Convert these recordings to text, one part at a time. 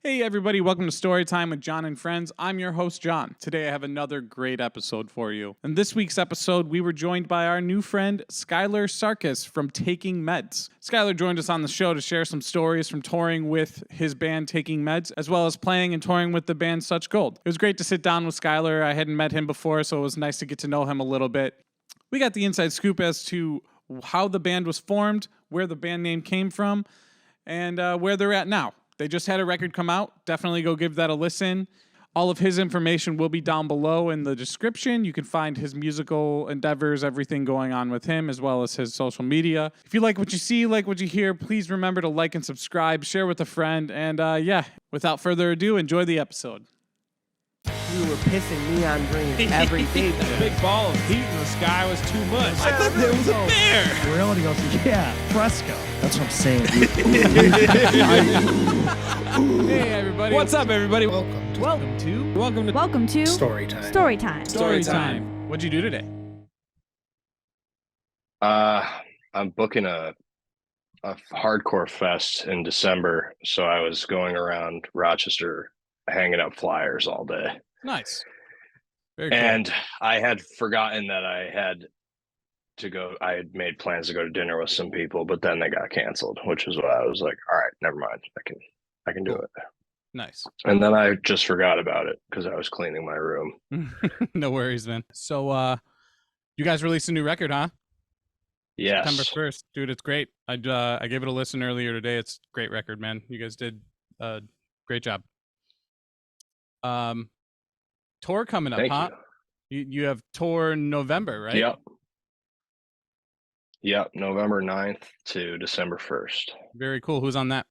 Hey everybody, welcome to Storytime with John and Friends. I'm your host, John. Today I have another great episode for you. In this week's episode, we were joined by our new friend, Skylar Sarkis from Taking Meds. Skylar joined us on the show to share some stories from touring with his band Taking Meds, as well as playing and touring with the band Such Gold. It was great to sit down with Skylar. I hadn't met him before, so it was nice to get to know him a little bit. We got the inside scoop as to how the band was formed, where the band name came from, and where they're at now. They just had a record come out. Definitely go give that a listen. All of his information will be down below in the description. You can find his musical endeavors, everything going on with him, as well as his social media. If you like what you see, like what you hear, please remember to like and subscribe, share with a friend, and without further ado, enjoy the episode. You were pissing neon green every day. That big ball of heat in the sky was too much. I thought there was a bear. Reality goes, yeah, fresco. That's what I'm saying. Hey, everybody. What's up, everybody? Welcome to Welcome to Storytime. Storytime. What'd you do today? I'm booking a hardcore fest in December, so I was going around Rochester hanging up flyers all day. Nice. Very cool. And I had forgotten that I had made plans to go to dinner with some people, but then they got canceled, which is why I was like, all right, never mind. I can do it. Nice. And then I just forgot about it because I was cleaning my room. No worries, man. So you guys released a new record, huh? Yes. September 1st. Dude, it's great. I gave it a listen earlier today. It's a great record, man. You guys did a great job. Tour coming up, Thank huh? You have tour in November, right? Yep. November 9th to December 1st. Very cool. Who's on that?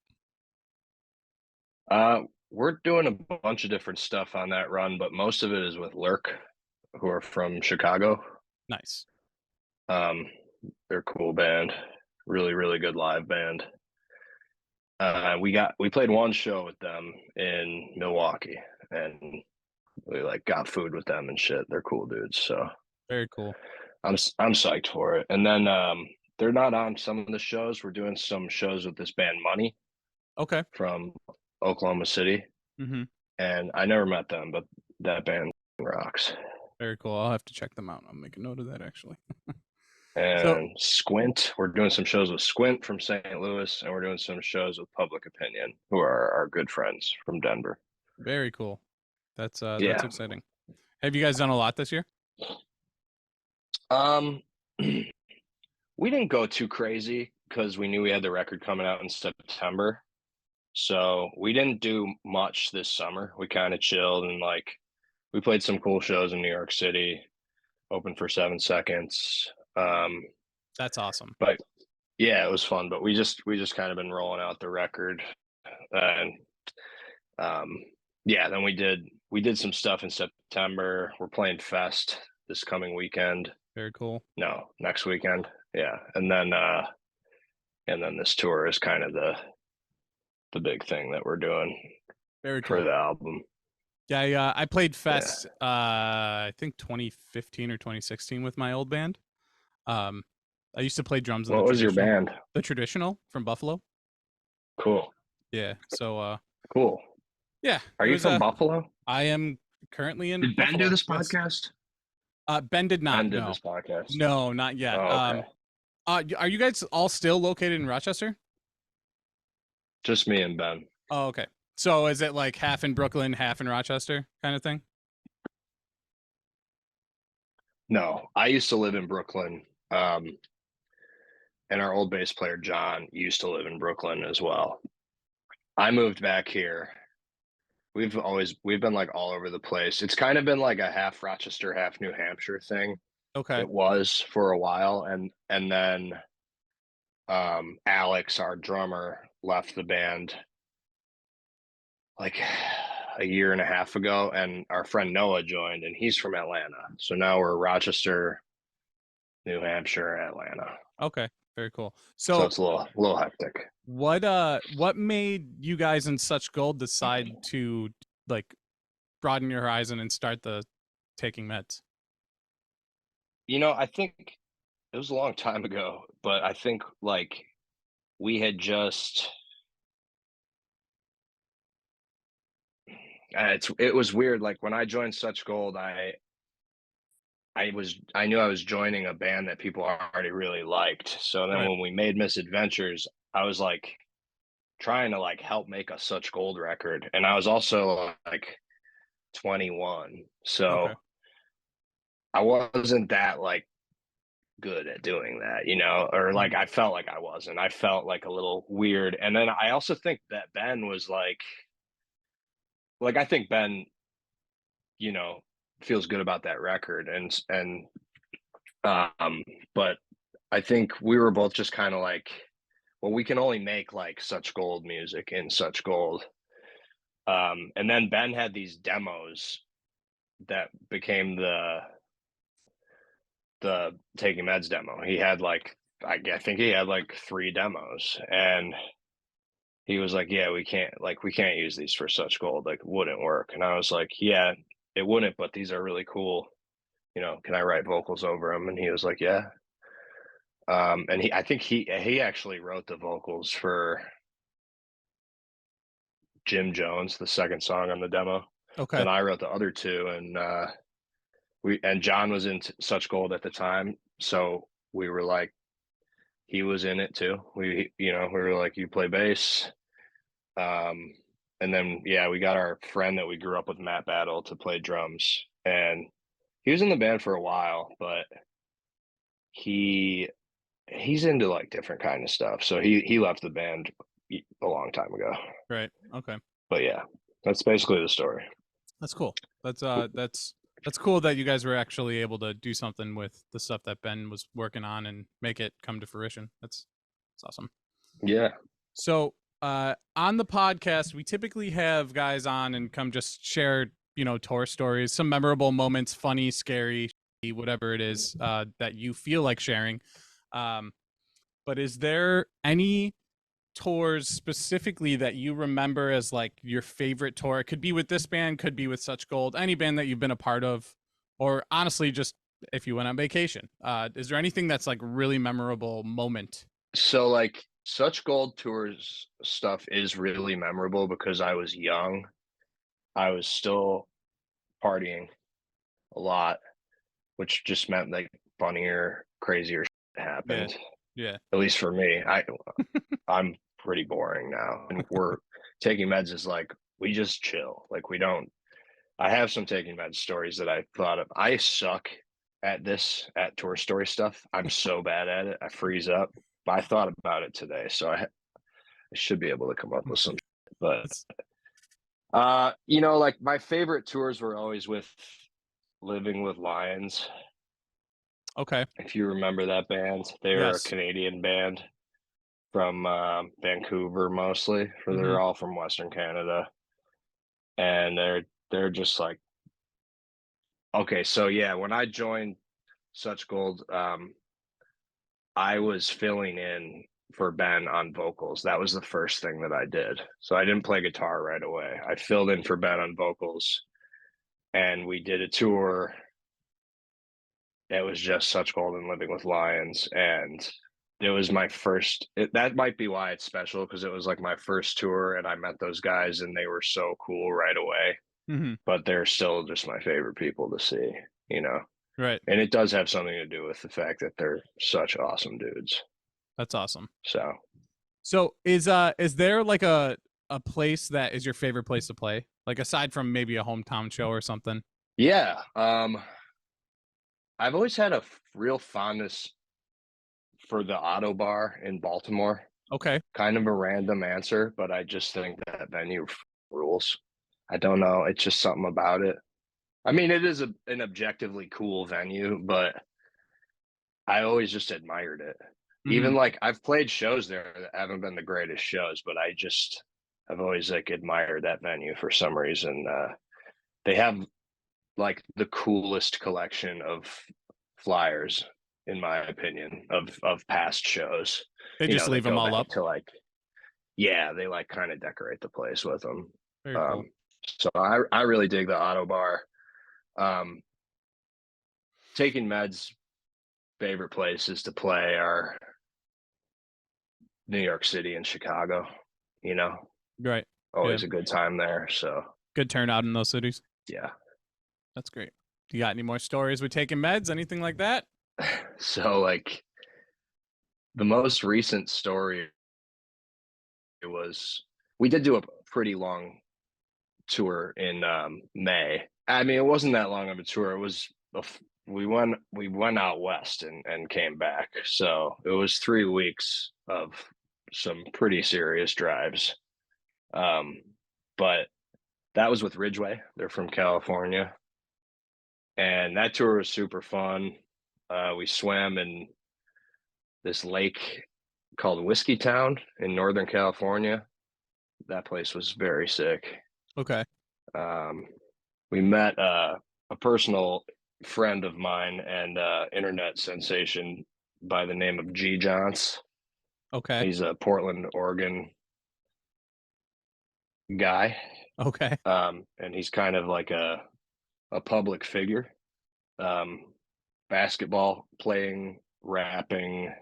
We're doing a bunch of different stuff on that run, but most of it is with Lurk, who are from Chicago. Nice. They're a cool band, really, really good live band. We played one show with them in Milwaukee, and we got food with them and shit. They're cool dudes, so Very cool. I'm psyched for it. And then they're not on some of the shows. We're doing some shows with this band Money. Okay. From Oklahoma City. Mm-hmm. And I never met them, but that band rocks. Very cool. I'll have to check them out. I'll make a note of that, actually. And Squint, we're doing some shows with Squint from St. Louis, and we're doing some shows with Public Opinion, who are our good friends from Denver. Very cool. That's exciting. Have you guys done a lot this year? We didn't go too crazy because we knew we had the record coming out in September. So we didn't do much this summer. We kind of chilled and we played some cool shows in New York City, opened for 7 Seconds. That's awesome. But yeah, it was fun. But we just kind of been rolling out the record, and then we did some stuff in September. We're playing Fest this coming weekend. Very cool. No, next weekend. Yeah, and then this tour is kind of the big thing that we're doing. Very cool. For the album. Yeah, I played Fest. I think 2015 or 2016 with my old band. I used to play drums. What was your band? The Traditional from Buffalo. Cool. Yeah. So. Cool. Yeah. Are you from Buffalo? I am currently in. Did Ben Buffalo. do this podcast? Ben did not. Ben did this podcast. No, not yet. Oh, okay. Are you guys all still located in Rochester? Just me and Ben. Oh, okay. So is it like half in Brooklyn, half in Rochester kind of thing? No, I used to live in Brooklyn. And our old bass player, John, used to live in Brooklyn as well. I moved back here. We've been all over the place. It's kind of been like a half Rochester, half New Hampshire thing. Okay. It was for a while. And then Alex, our drummer, left the band a year and a half ago, and our friend Noah joined, and he's from Atlanta. So now we're Rochester, New Hampshire, Atlanta. Okay, very cool. So it's a little hectic. What made you guys in Such Gold decide to broaden your horizon and start the Taking Meds? I think it was a long time ago, but I think we had just it was weird. Like when I joined Such Gold, I knew I was joining a band that people already really liked. So then Right. when we made Misadventures, I was like trying to like help make a Such Gold record, and I was also like 21, so Okay. I wasn't that like good at doing that, or like I felt like I wasn't. I felt like a little weird, and then I also think that Ben was like I think Ben, feels good about that record, but I think we were both just kind of like, well, we can only make like Such Gold music in Such Gold. And then Ben had these demos that became the Taking Meds demo. He had like, I think he had like 3 demos, and he was like, yeah, we can't use these for Such Gold, like it wouldn't work. And I was like, yeah, it wouldn't, but these are really cool. Can I write vocals over them? And he was like, yeah. And I think he actually wrote the vocals for Jim Jones, the second song on the demo. Okay. Then I wrote the other 2, and John was in Such Gold at the time, so we were like, he was in it too. We were like, you play bass. And then we got our friend that we grew up with, Matt Battle, to play drums, and he was in the band for a while, but he's into like different kind of stuff, so he left the band a long time ago. Right. Okay. But yeah, that's basically the story. That's cool. That's cool that you guys were actually able to do something with the stuff that Ben was working on and make it come to fruition. That's awesome. Yeah. So on the podcast, we typically have guys on and come just share, tour stories, some memorable moments, funny, scary, whatever it is that you feel like sharing. But is there any tours specifically that you remember as like your favorite tour? It could be with this band, could be with Such Gold, any band that you've been a part of, or honestly, just if you went on vacation. Is there anything that's like really memorable moment? So like Such Gold tours stuff is really memorable because I was young. I was still partying a lot, which just meant like funnier, crazier shit happened. Yeah. At least for me. I'm pretty boring now. And Taking Meds is like, we just chill. Like I have some Taking Meds stories that I thought of. I suck at tour story stuff. I'm so bad at it. I freeze up. But I thought about it today, so I should be able to come up with some shit. But like my favorite tours were always with Living with Lions. Okay. If you remember that band, they were Yes. a Canadian band from Vancouver mostly. They're all from Western Canada, and they're just like, okay. So yeah, when I joined Such Gold, I was filling in for Ben on vocals. That was the first thing that I did. So I didn't play guitar right away. I filled in for Ben on vocals, and we did a tour. It was just Such Gold and Living with Lions, and it was my first. That might be why it's special, because it was like my first tour, and I met those guys, and they were so cool right away. Mm-hmm. But they're still just my favorite people to see, Right. And it does have something to do with the fact that they're such awesome dudes. That's awesome. So is there like a place that is your favorite place to play? Like aside from maybe a hometown show or something? Yeah. I've always had a real fondness for the Auto Bar in Baltimore. Okay. Kind of a random answer, but I just think that venue rules. I don't know. It's just something about it. I mean, it is an objectively cool venue, but I always just admired it. Mm-hmm. Even like I've played shows there that haven't been the greatest shows, but I've always like admired that venue for some reason. They have like the coolest collection of flyers, in my opinion, of past shows. They just leave them all up to like, yeah, they like kind of decorate the place with them. Very cool. So I really dig the Auto Bar. Taking Meds' favorite places to play are New York City and Chicago. Right. Always a good time there. So Good turnout in those cities. Yeah. That's great. You got any more stories with taking meds? Anything like that? So like the most recent story was we did do a pretty long tour in May. I mean, it wasn't that long of a tour. It was we went out west and came back. So it was 3 weeks of some pretty serious drives. But that was with Ridgeway. They're from California. And that tour was super fun. We swam in this lake called Whiskey Town in Northern California. That place was very sick. Okay. We met a personal friend of mine and internet sensation by the name of G. Johns. Okay. He's a Portland, Oregon guy. Okay. And he's kind of like a public figure. Basketball playing, rapping,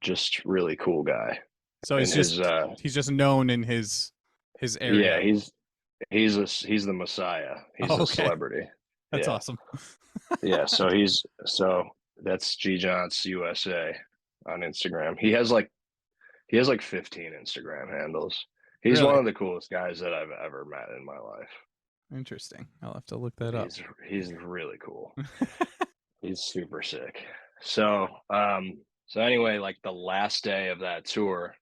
just really cool guy. So he's just known in his area. Yeah, he's the Messiah. He's a celebrity. That's awesome. Yeah, so that's G Johns USA on Instagram. He has like 15 Instagram handles. He's Really? one of the coolest guys that I've ever met in my life. Interesting. I'll have to look that up. He's really cool. He's super sick. So anyway, like the last day of that tour,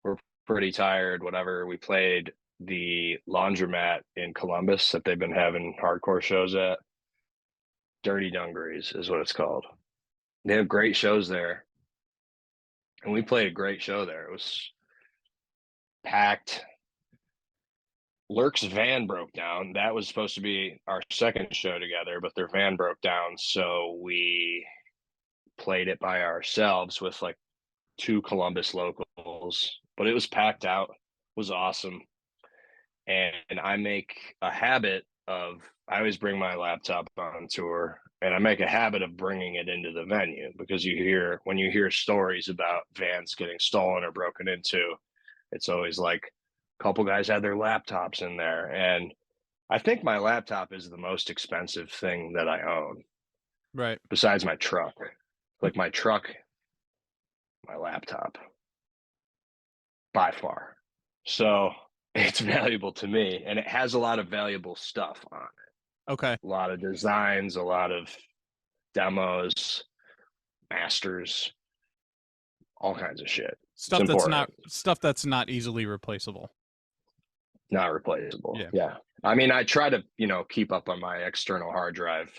we're pretty tired, whatever. We played the Laundromat in Columbus that they've been having hardcore shows at. Dirty Dungarees is what it's called. They have great shows there. And we played a great show there. It was packed. Lurk's van broke down. That was supposed to be our second show together, but their van broke down. So we played it by ourselves with like 2 Columbus locals, but it was packed out. It was awesome. And I make a habit of, I always bring my laptop on tour, and I make a habit of bringing it into the venue, because when you hear stories about vans getting stolen or broken into, it's always like a couple guys had their laptops in there. And I think my laptop is the most expensive thing that I own. Right. Besides my truck. Like my truck, my laptop, by far. So it's valuable to me, and it has a lot of valuable stuff on it. Okay. A lot of designs, a lot of demos, masters, all kinds of shit. Stuff that's not easily replaceable. Not replaceable. Yeah. Yeah. I mean, I try to, keep up on my external hard drive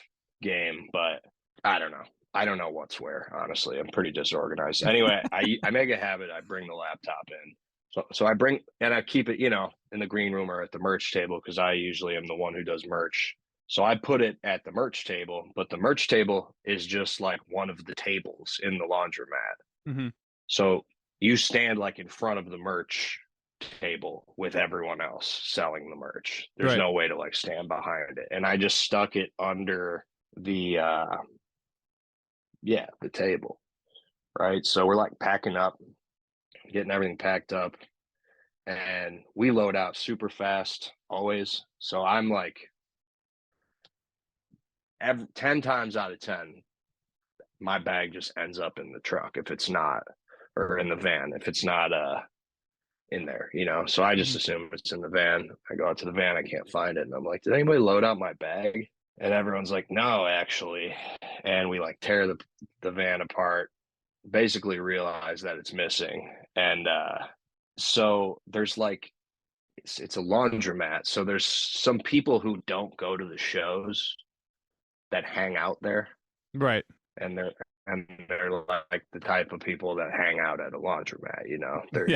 game, but I don't know. I don't know what's where, honestly. I'm pretty disorganized. Anyway, I make a habit. I bring the laptop in. So I bring, and I keep it, in the green room or at the merch table, because I usually am the one who does merch. So I put it at the merch table, but the merch table is just like one of the tables in the laundromat. Mm-hmm. So you stand like in front of the merch table with everyone else selling the merch. There's no way to like stand behind it. And I just stuck it under the table. Right. So we're like packing up, getting everything packed up, and we load out super fast always. So I'm like 10 times out of 10, my bag just ends up in the truck if it's not, or in the van if it's not in there, so I just assume it's in the van. I go out to the van, I can't find it, and I'm like, did anybody load out my bag? And everyone's like, no, actually. And we like tear the van apart, basically realize that it's missing. And so there's like, it's a laundromat. So there's some people who don't go to the shows that hang out there. Right. And they're like the type of people that hang out at a laundromat, they're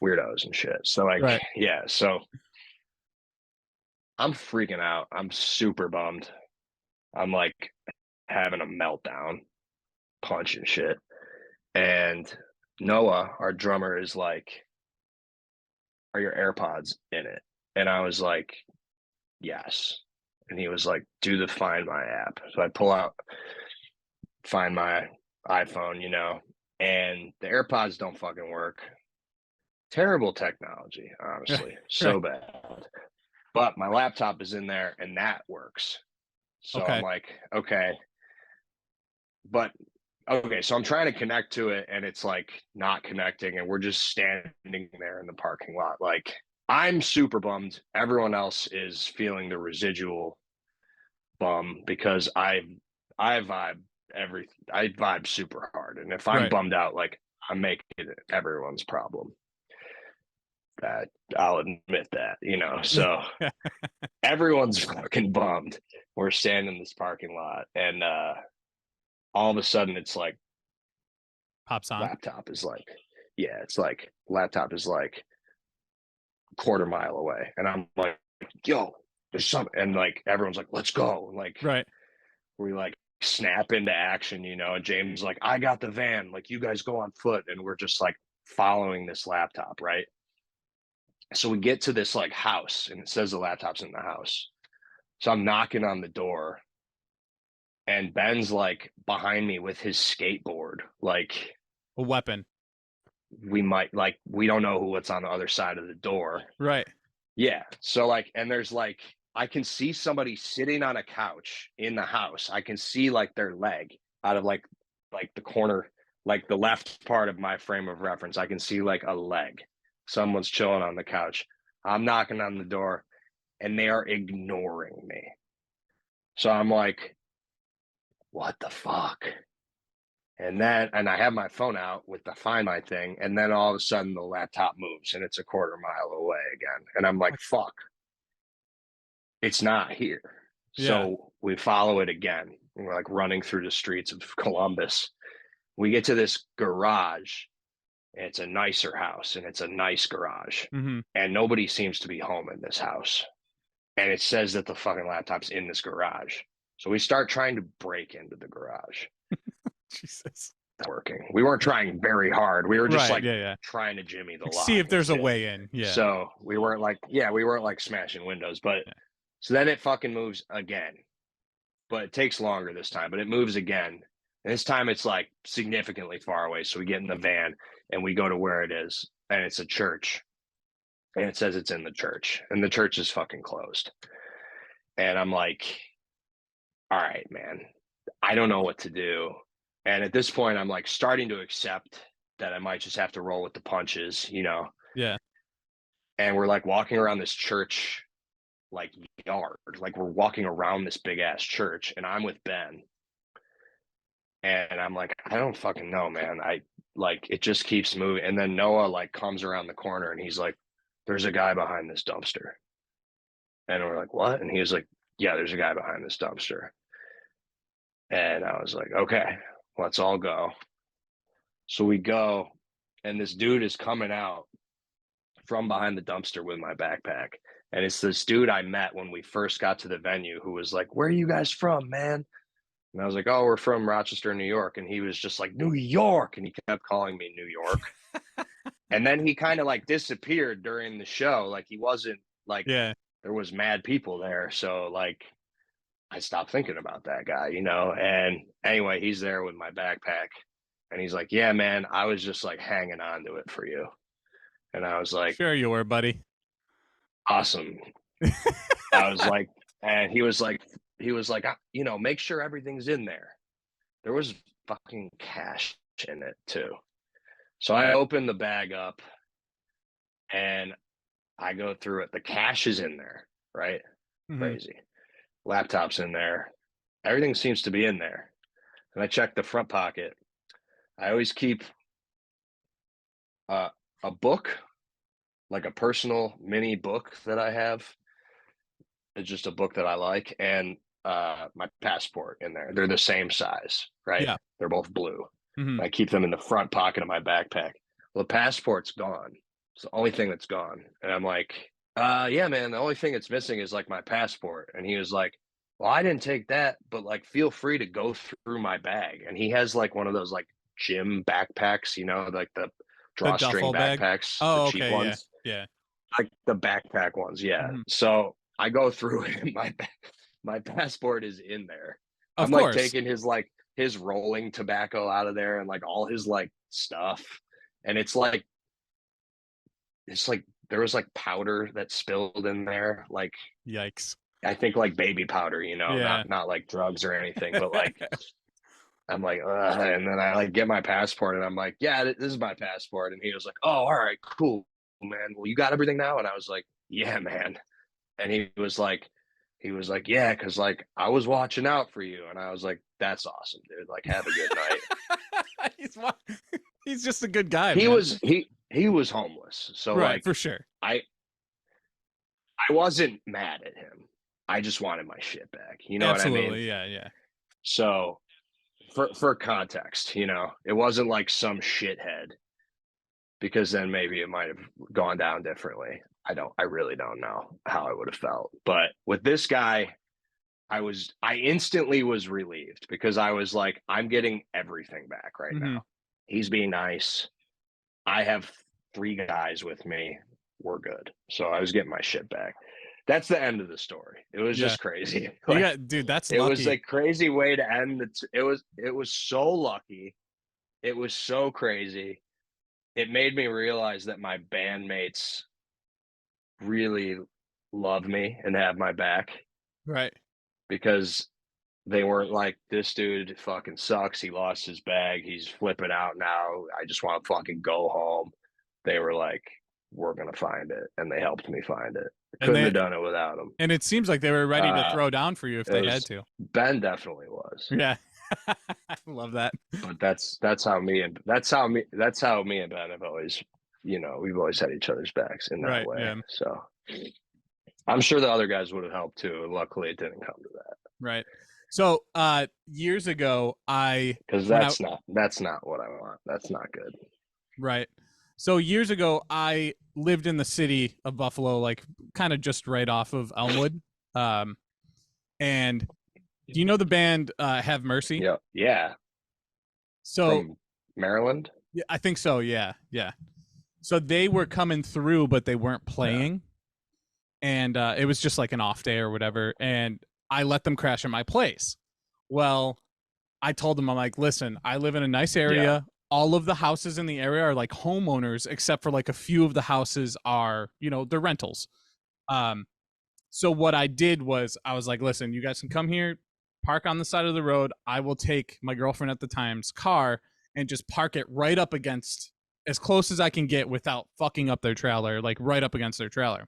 weirdos and shit. So like, so I'm freaking out. I'm super bummed. I'm like having a meltdown, punching shit. And Noah, our drummer, is like, are your AirPods in it? And I was like, yes. And he was like, do the Find My app. So I pull out Find My iPhone, and the AirPods don't fucking work. Terrible technology, honestly. So bad. but my laptop is in there and that works. So Okay. I'm like, okay. But okay, so I'm trying to connect to it and it's like not connecting and we're just standing there in the parking lot. Like I'm super bummed. Everyone else is feeling the residual bum because I vibe I vibe super hard. And if I'm Right. bummed out, like I'm making it everyone's problem. That I'll admit that, So everyone's fucking bummed. We're standing in this parking lot and all of a sudden it's like Pops on. laptop is like laptop is like quarter mile away. And I'm like, yo, there's something. And like, everyone's like, let's go. And like, Right. we like snap into action, and James is like, I got the van. Like, you guys go on foot. And we're just like following this laptop. Right. So we get to this like house and it says the laptop's in the house. So I'm knocking on the door and Ben's like behind me with his skateboard. Like, A weapon. we don't know what's on the other side of the door. Right. Yeah. So like, and there's like, I can see somebody sitting on a couch in the house. I can see like their leg out of like the corner, like the left part of my frame of reference. I can see like a leg. Someone's chilling on the couch. I'm knocking on the door and they are ignoring me. So I'm like, what the fuck? And I have my phone out with the Find My thing. And then all of a sudden the laptop moves and it's a quarter mile away again. And I'm like, fuck, it's not here. Yeah. So we follow it again. And we're like running through the streets of Columbus. We get to this garage. And it's a nicer house and it's a nice garage. Mm-hmm. And nobody seems to be home in this house. And it says that the fucking laptop's in this garage. So we start trying to break into the garage. Jesus. Working. We weren't trying very hard. We were just Right, like trying to jimmy the lock. See if there's a shit. way in. Yeah. So we weren't like smashing windows, but so then it fucking moves again. But it takes longer this time, but it moves again. And this time it's like significantly far away. So we get in the van and we go to where it is, and it's a church. And it says it's in the church, and the church is fucking closed. And I'm like, all right, man, I don't know what to do. And at this point, I'm like starting to accept that I might just have to roll with the punches, Yeah. And we're like walking around this church, like yard, like we're walking around this big ass church, and I'm with Ben. And I'm like, I don't fucking know, man. It just keeps moving. And then Noah like comes around the corner and he's like, there's a guy behind this dumpster. And we're like, what? And he was like, yeah, there's a guy behind this dumpster. And I was like, okay, let's all go. So we go, and this dude is coming out from behind the dumpster with my backpack. And it's this dude I met when we first got to the venue who was like, where are you guys from, man? And I was like, oh, we're from Rochester, New York. And he was just like, New York. And he kept calling me New York. And then he kind of like disappeared during the show. Like he wasn't like, there was mad people there. So like, I stopped thinking about that guy, And anyway, he's there with my backpack. And he's like, yeah, man, I was just like hanging on to it for you. And I was like, sure you were, buddy. Awesome. I was like, and he was like, make sure everything's in there. There was fucking cash in it too. So I opened the bag up and I go through it. The cash is in there, right? Mm-hmm. Crazy. Laptop's in there. Everything seems to be in there. And I check the front pocket. I always keep a book, like a personal mini book that I have. It's just a book that I like, and my passport in there. They're the same size, right? Yeah. They're both blue. Mm-hmm. I keep them in the front pocket of my backpack. Well, the passport's gone. It's the only thing that's gone. And I'm like, yeah, man, the only thing that's missing is like my passport. And he was like, well, I didn't take that, but like, feel free to go through my bag. And he has like one of those like gym backpacks, like the drawstring backpacks, the cheap ones. Yeah. Like the backpack ones. Yeah. Mm-hmm. So I go through it. My passport is in there. I'm like taking his rolling tobacco out of there and like all his like stuff. And it's like there was like powder that spilled in there, like Yikes. I think like baby powder, Yeah. not like drugs or anything, but like I'm like, ugh. And then I like get my passport and I'm like, yeah, this is my passport. And he was like, oh, all right, cool, man. Well, you got everything now? And I was like, yeah, man. And he was like, yeah, because like I was watching out for you. And I was like, that's awesome, dude. Like, have a good night. He's just a good guy. He man. was he was homeless. So right, like for sure. I wasn't mad at him. I just wanted my shit back. You know Absolutely, what I mean? Yeah. So for context, it wasn't like some shithead, because then maybe it might have gone down differently. I really don't know how I would have felt. But with this guy, I instantly was relieved, because I was like, I'm getting everything back right now. He's being nice. I have 3 guys with me. We're good. So I was getting my shit back. That's the end of the story. It was just crazy. Dude, that's it lucky. was a crazy way to end it was so lucky. It was so crazy. It made me realize that my bandmates really love me and have my back, right. because they weren't like, this dude fucking sucks. He lost his bag. He's flipping out now. I just want to fucking go home. They were like, we're going to find it. And they helped me find it. Couldn't have done it without them. And it seems like they were ready to throw down for you if they had to. Ben definitely was. Yeah. I love that. But that's how me and Ben have always, we've always had each other's backs in that way. Yeah. So I'm sure the other guys would have helped too. And luckily it didn't come to that. Right. So years ago, because that's not what I want. That's not good. Right. So years ago, I lived in the city of Buffalo, like kind of just right off of Elmwood. And do you know the band Have Mercy? Yeah. So from Maryland? Yeah, I think so. Yeah. So they were coming through, but they weren't playing. Yeah. And it was just like an off day or whatever. And I let them crash at my place. Well, I told them, I'm like, listen, I live in a nice area. Yeah. All of the houses in the area are like homeowners, except for like a few of the houses are, they're rentals. So what I did was I was like, listen, you guys can come here, park on the side of the road. I will take my girlfriend at the time's car and just park it right up against, as close as I can get without fucking up their trailer, like right up against their trailer.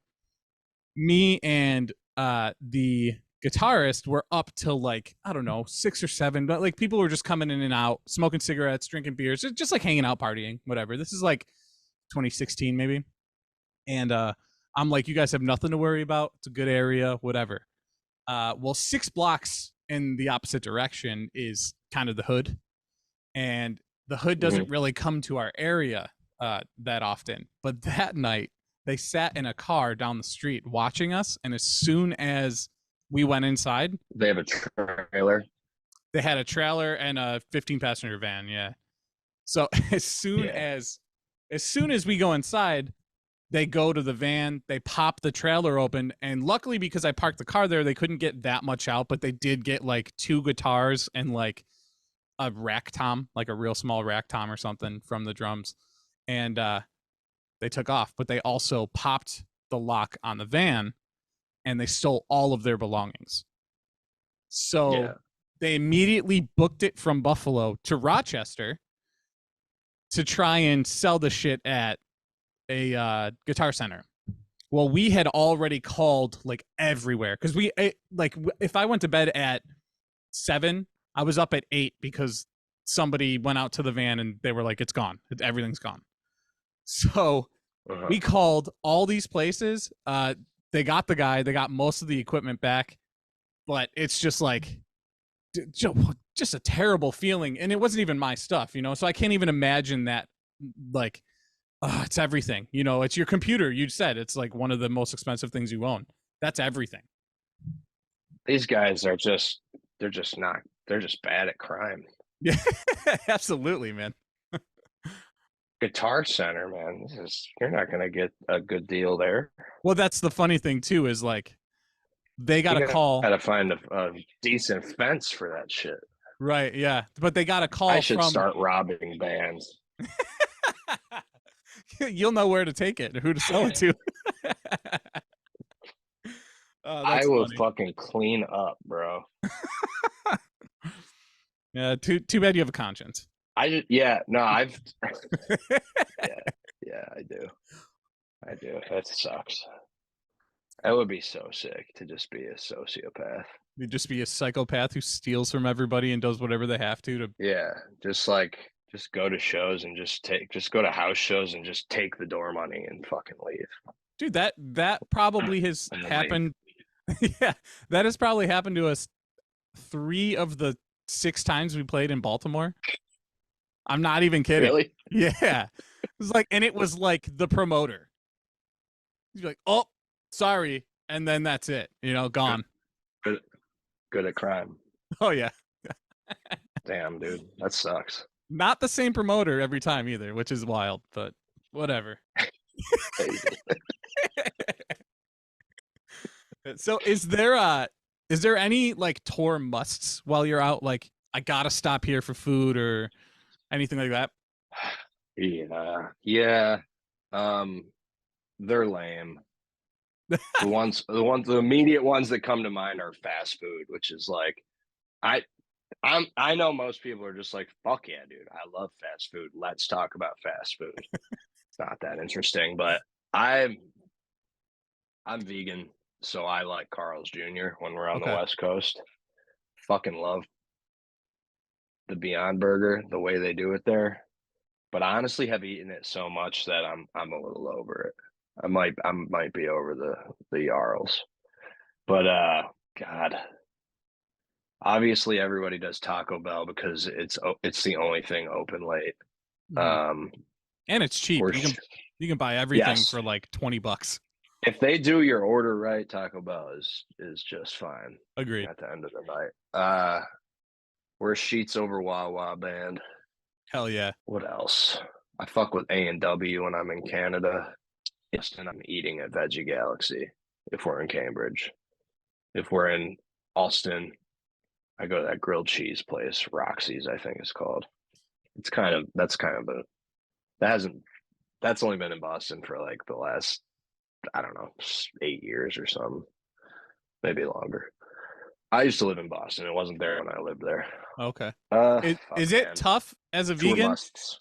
Me and the guitarist were up till like, I don't know, 6 or 7, but like people were just coming in and out, smoking cigarettes, drinking beers, just like hanging out, partying, whatever. This is like 2016 maybe. And I'm like, you guys have nothing to worry about. It's a good area, whatever. Well, 6 blocks in the opposite direction is kind of the hood. And the hood doesn't really come to our area that often. But that night, they sat in a car down the street watching us. And as soon as we went inside, they have a trailer. They had a trailer and a 15-passenger van. Yeah. So as soon as we go inside, they go to the van, they pop the trailer open, and luckily because I parked the car there, they couldn't get that much out, but they did get like 2 guitars and like a rack tom, like a real small rack tom or something from the drums. And they took off, but they also popped the lock on the van and they stole all of their belongings. So they immediately booked it from Buffalo to Rochester to try and sell the shit at a Guitar Center. Well, we had already called like everywhere because if I went to bed at 7, I was up at 8 because somebody went out to the van and they were like, it's gone. Everything's gone. So we called all these places. They got the guy. They got most of the equipment back. But it's just like, just a terrible feeling. And it wasn't even my stuff, So I can't even imagine that, like, it's everything. It's your computer. You said it's like one of the most expensive things you own. That's everything. These guys are they're just bad at crime. Yeah, absolutely, man. Guitar Center, man. You're not going to get a good deal there. Well, that's the funny thing too, is like they got a call. Got to find a decent fence for that shit. Right. Yeah. But they got a call. I should start robbing bands. You'll know where to take it or who to sell it to. Oh, I that's will funny. fucking clean up, bro. Yeah, too bad you have a conscience. I've yeah, I do. That sucks. That would be so sick to just be a sociopath. You'd just be a psychopath who steals from everybody and does whatever they have to. Yeah, just go to shows and just go to house shows and just take the door money and fucking leave. Dude, that probably has And then happened. Yeah, that has probably happened to us 3 of the 6 times we played in Baltimore. I'm not even kidding. Really? Yeah. It was like the promoter. He's like, oh, sorry. And then that's it, gone. Good at crime. Oh, yeah. Damn, dude. That sucks. Not the same promoter every time either, which is wild, but whatever. So is there any like tour musts while you're out? Like, I gotta stop here for food or anything like that? Yeah. They're lame. The immediate ones that come to mind are fast food, which is like, I know most people are just like, fuck yeah, dude, I love fast food. Let's talk about fast food. It's not that interesting, but I'm vegan, so I like Carl's Jr. when we're on the West Coast. Fucking love the Beyond Burger, the way they do it there. But I honestly have eaten it so much that I'm a little over it. I might be over the Jarls. But God. Obviously everybody does Taco Bell because it's the only thing open late. And it's cheap. You can buy everything for like $20. If they do your order right, Taco Bell is just fine. Agreed. At the end of the night. We're Sheets Over Wawa band. Hell yeah. What else? I fuck with A&W when I'm in Canada. And I'm eating at Veggie Galaxy if we're in Cambridge. If we're in Austin, I go to that grilled cheese place, Roxy's, I think it's called. That's only been in Boston for like the last, I don't know, 8 years or something, maybe longer. I used to live in Boston. It wasn't there when I lived there. Okay. Is it tough as a vegan? Musts.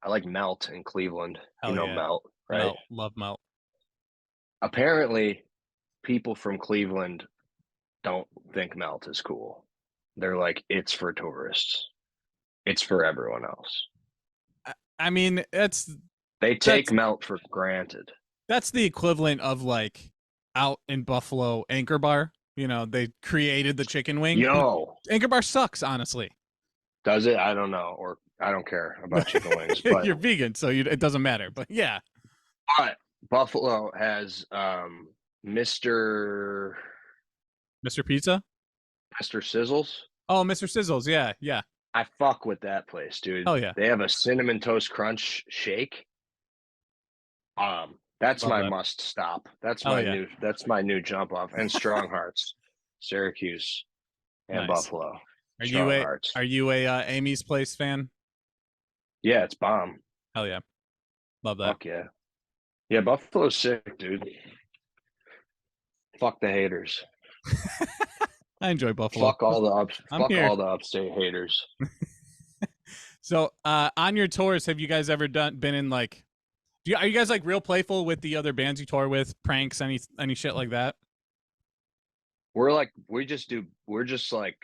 I like Melt in Cleveland. Hell yeah. Melt, right? Love Melt. Apparently, people from Cleveland don't think Melt is cool. They're like, it's for tourists. It's for everyone else. I mean, they take Melt for granted. That's the equivalent of like out in Buffalo Anchor Bar. They created the chicken wing. Anchor Bar sucks, honestly. Does it? I don't know, or I don't care about chicken wings. But you're vegan, so it doesn't matter. But yeah. But Buffalo has Mr. Pizza? Mr. Sizzles. Oh, Mr. Sizzles. Yeah, yeah. I fuck with that place, dude. Oh yeah. They have a cinnamon toast crunch shake. That's my must stop. That's my new jump off. And Strong Hearts, Syracuse, and Buffalo. Are you a Amy's Place fan? Yeah, it's bomb. Hell yeah, love that. Fuck yeah, yeah. Buffalo's sick, dude. Fuck the haters. I enjoy Buffalo. Fuck all the upstate haters. So, on your tours, have you guys ever been in like? Are you guys like real playful with the other bands you tour with? Pranks, any shit like that? We're just like,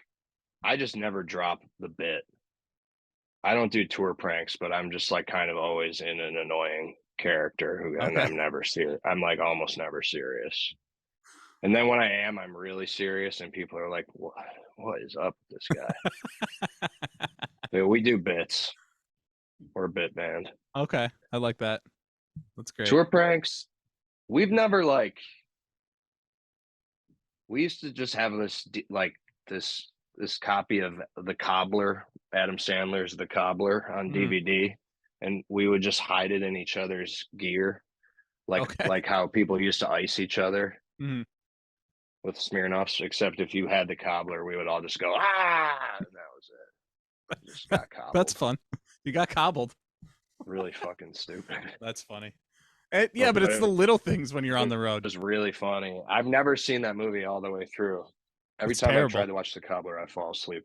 I just never drop the bit. I don't do tour pranks, but I'm just like kind of always in an annoying character and I'm never serious. I'm like almost never serious. And then when I am, I'm really serious, and people are like, what is up with this guy? Dude, we do bits. We're a bit band. Okay, I like that. That's great. Tour pranks, we've never like. We used to just have this copy of The Cobbler, Adam Sandler's The Cobbler on DVD, and we would just hide it in each other's gear, like how people used to ice each other with Smirnoffs. Except if you had The Cobbler, we would all just go, ah, and that was it. Just got cobbled. That's fun. You got cobbled. Really fucking stupid. That's funny. Yeah, but it's the little things when you're on the It road. was really funny. I've never seen that movie all the way through. Every It's time I terrible. tried to watch The Cobbler, I fall asleep.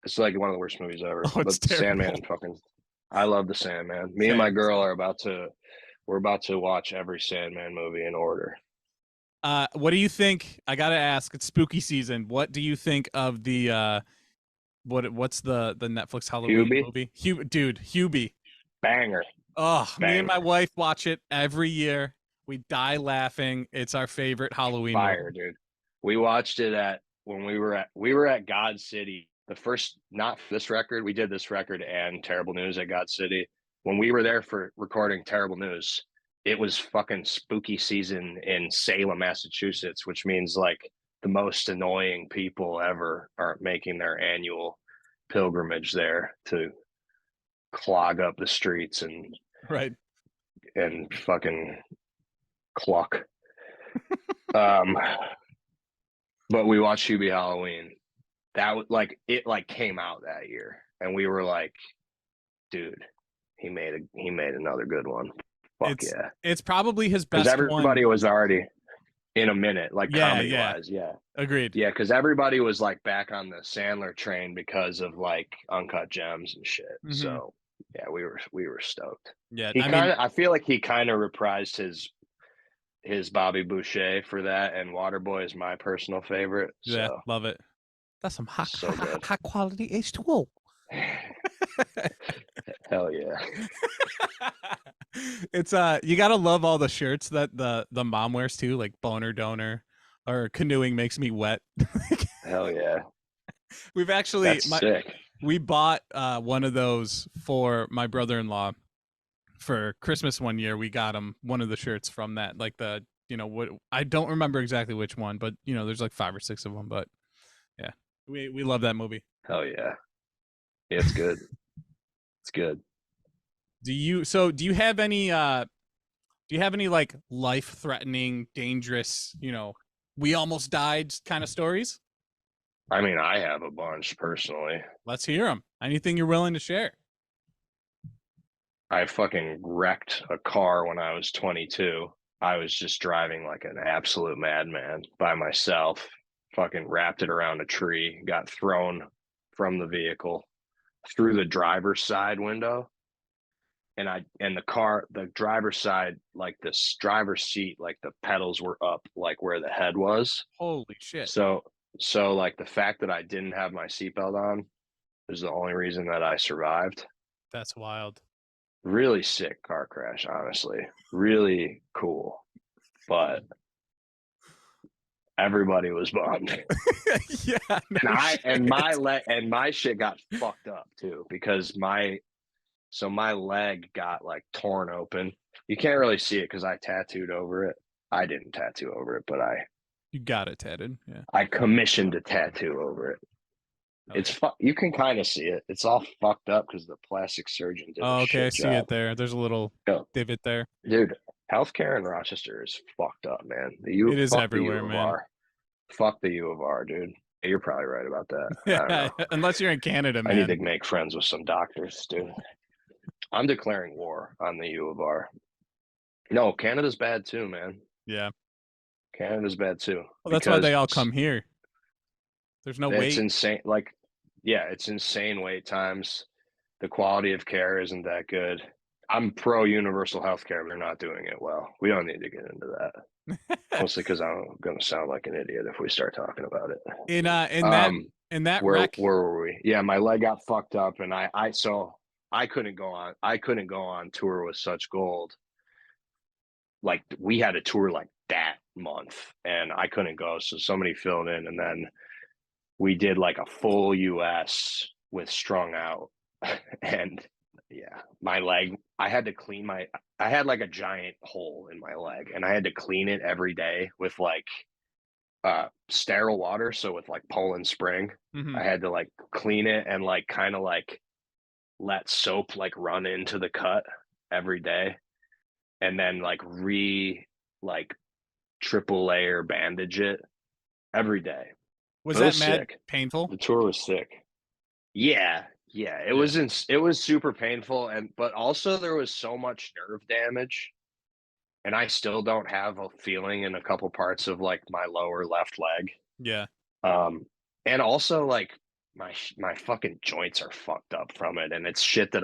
It's like one of the worst movies ever. Oh, it's But Sandman, terrible. I love the Sandman. Me and my Same. girl we're about to watch every Sandman movie in order. What do you think? I gotta ask. It's spooky season. What do you think of the what's the Netflix Halloween Hubie? movie? Hubie. Banger. Oh, me and my Banger. wife watch it every year. We die laughing. It's our favorite Halloween Fire, movie. dude. We watched it when we were at God City. The first, not this record, we did this record and Terrible News at God City. When we were there for recording Terrible News, it was fucking spooky season in Salem, Massachusetts, which means like the most annoying people ever are making their annual pilgrimage there to clog up the streets Right. and fucking cluck. But we watched Hubie Halloween. That was like it came out that year, and we were like, dude, he made another good one. Fuck yeah. It's probably his best Because everybody one. was already in a minute, like Yeah, comedy yeah. wise, yeah. Agreed. Yeah, because everybody was like back on the Sandler train because of like Uncut Gems and shit. Mhm. So yeah, we were stoked. Yeah. I feel like he kind of reprised his Bobby Boucher for that, and Waterboy is my personal favorite. Yeah, So love it. That's some high quality H2O. hell yeah. It's you gotta love all the shirts that the mom wears too, like boner donor or canoeing makes me wet. Hell yeah. We've actually That's sick. we bought one of those for my brother-in-law for Christmas one year. We got him one of the shirts from that, like the what I don't remember exactly which one, but there's like 5 or 6 of them. But yeah, we love that movie. Hell yeah. Yeah, it's good. It's good. Do you have any like life-threatening, dangerous, we almost died kind of stories? I mean, I have a bunch personally. Let's hear them. Anything you're willing to share. I fucking wrecked a car when I was 22. I was just driving like an absolute madman by myself, fucking wrapped it around a tree, got thrown from the vehicle through the driver's side window. And the driver's side, like this driver's seat, like the pedals were up, like where the head was. Holy shit. So like the fact that I didn't have my seatbelt on is the only reason that I survived. That's wild. Really sick car crash, honestly. Really cool. But everybody was bummed. Yeah. And my shit got fucked up too, because my leg got like torn open. You can't really see it because I tattooed over it. I didn't tattoo over it, but you got it tatted. Yeah. I commissioned a tattoo over it. You can kind of see it. It's all fucked up because the plastic surgeon did. Oh, okay. I see job. it there. There's a little divot there. Dude, healthcare in Rochester is fucked up, man. It is everywhere, man. Fuck the U of R, dude. You're probably right about that. Yeah, unless you're in Canada, man. I need to make friends with some doctors, dude. I'm declaring war on the U of R. No, Canada's bad too, man. Yeah. Canada's bad too. Well, that's why they all come here. There's no wait. It's insane. Like, yeah, it's insane wait times. The quality of care isn't that good. I'm pro universal healthcare, but they're not doing it well. We don't need to get into that. Mostly because I'm going to sound like an idiot if we start talking about it. In that wreck, where were we? Yeah, my leg got fucked up, and I couldn't go on. I couldn't go on tour with Such Gold. Like, we had a tour like that month, and I couldn't go, so somebody filled in, and then we did like a full US with Strung Out. And yeah, my leg, I had like a giant hole in my leg, and I had to clean it every day with like sterile water. So with like Poland Spring, I had to like clean it and like kind of like let soap like run into the cut every day, and then like triple layer bandage it every day. Was that mad painful? The tour was sick. Yeah, Yeah, it was super painful, but also there was so much nerve damage, and I still don't have a feeling in a couple parts of like my lower left leg. Yeah. Um, and also like my fucking joints are fucked up from it, and it's shit that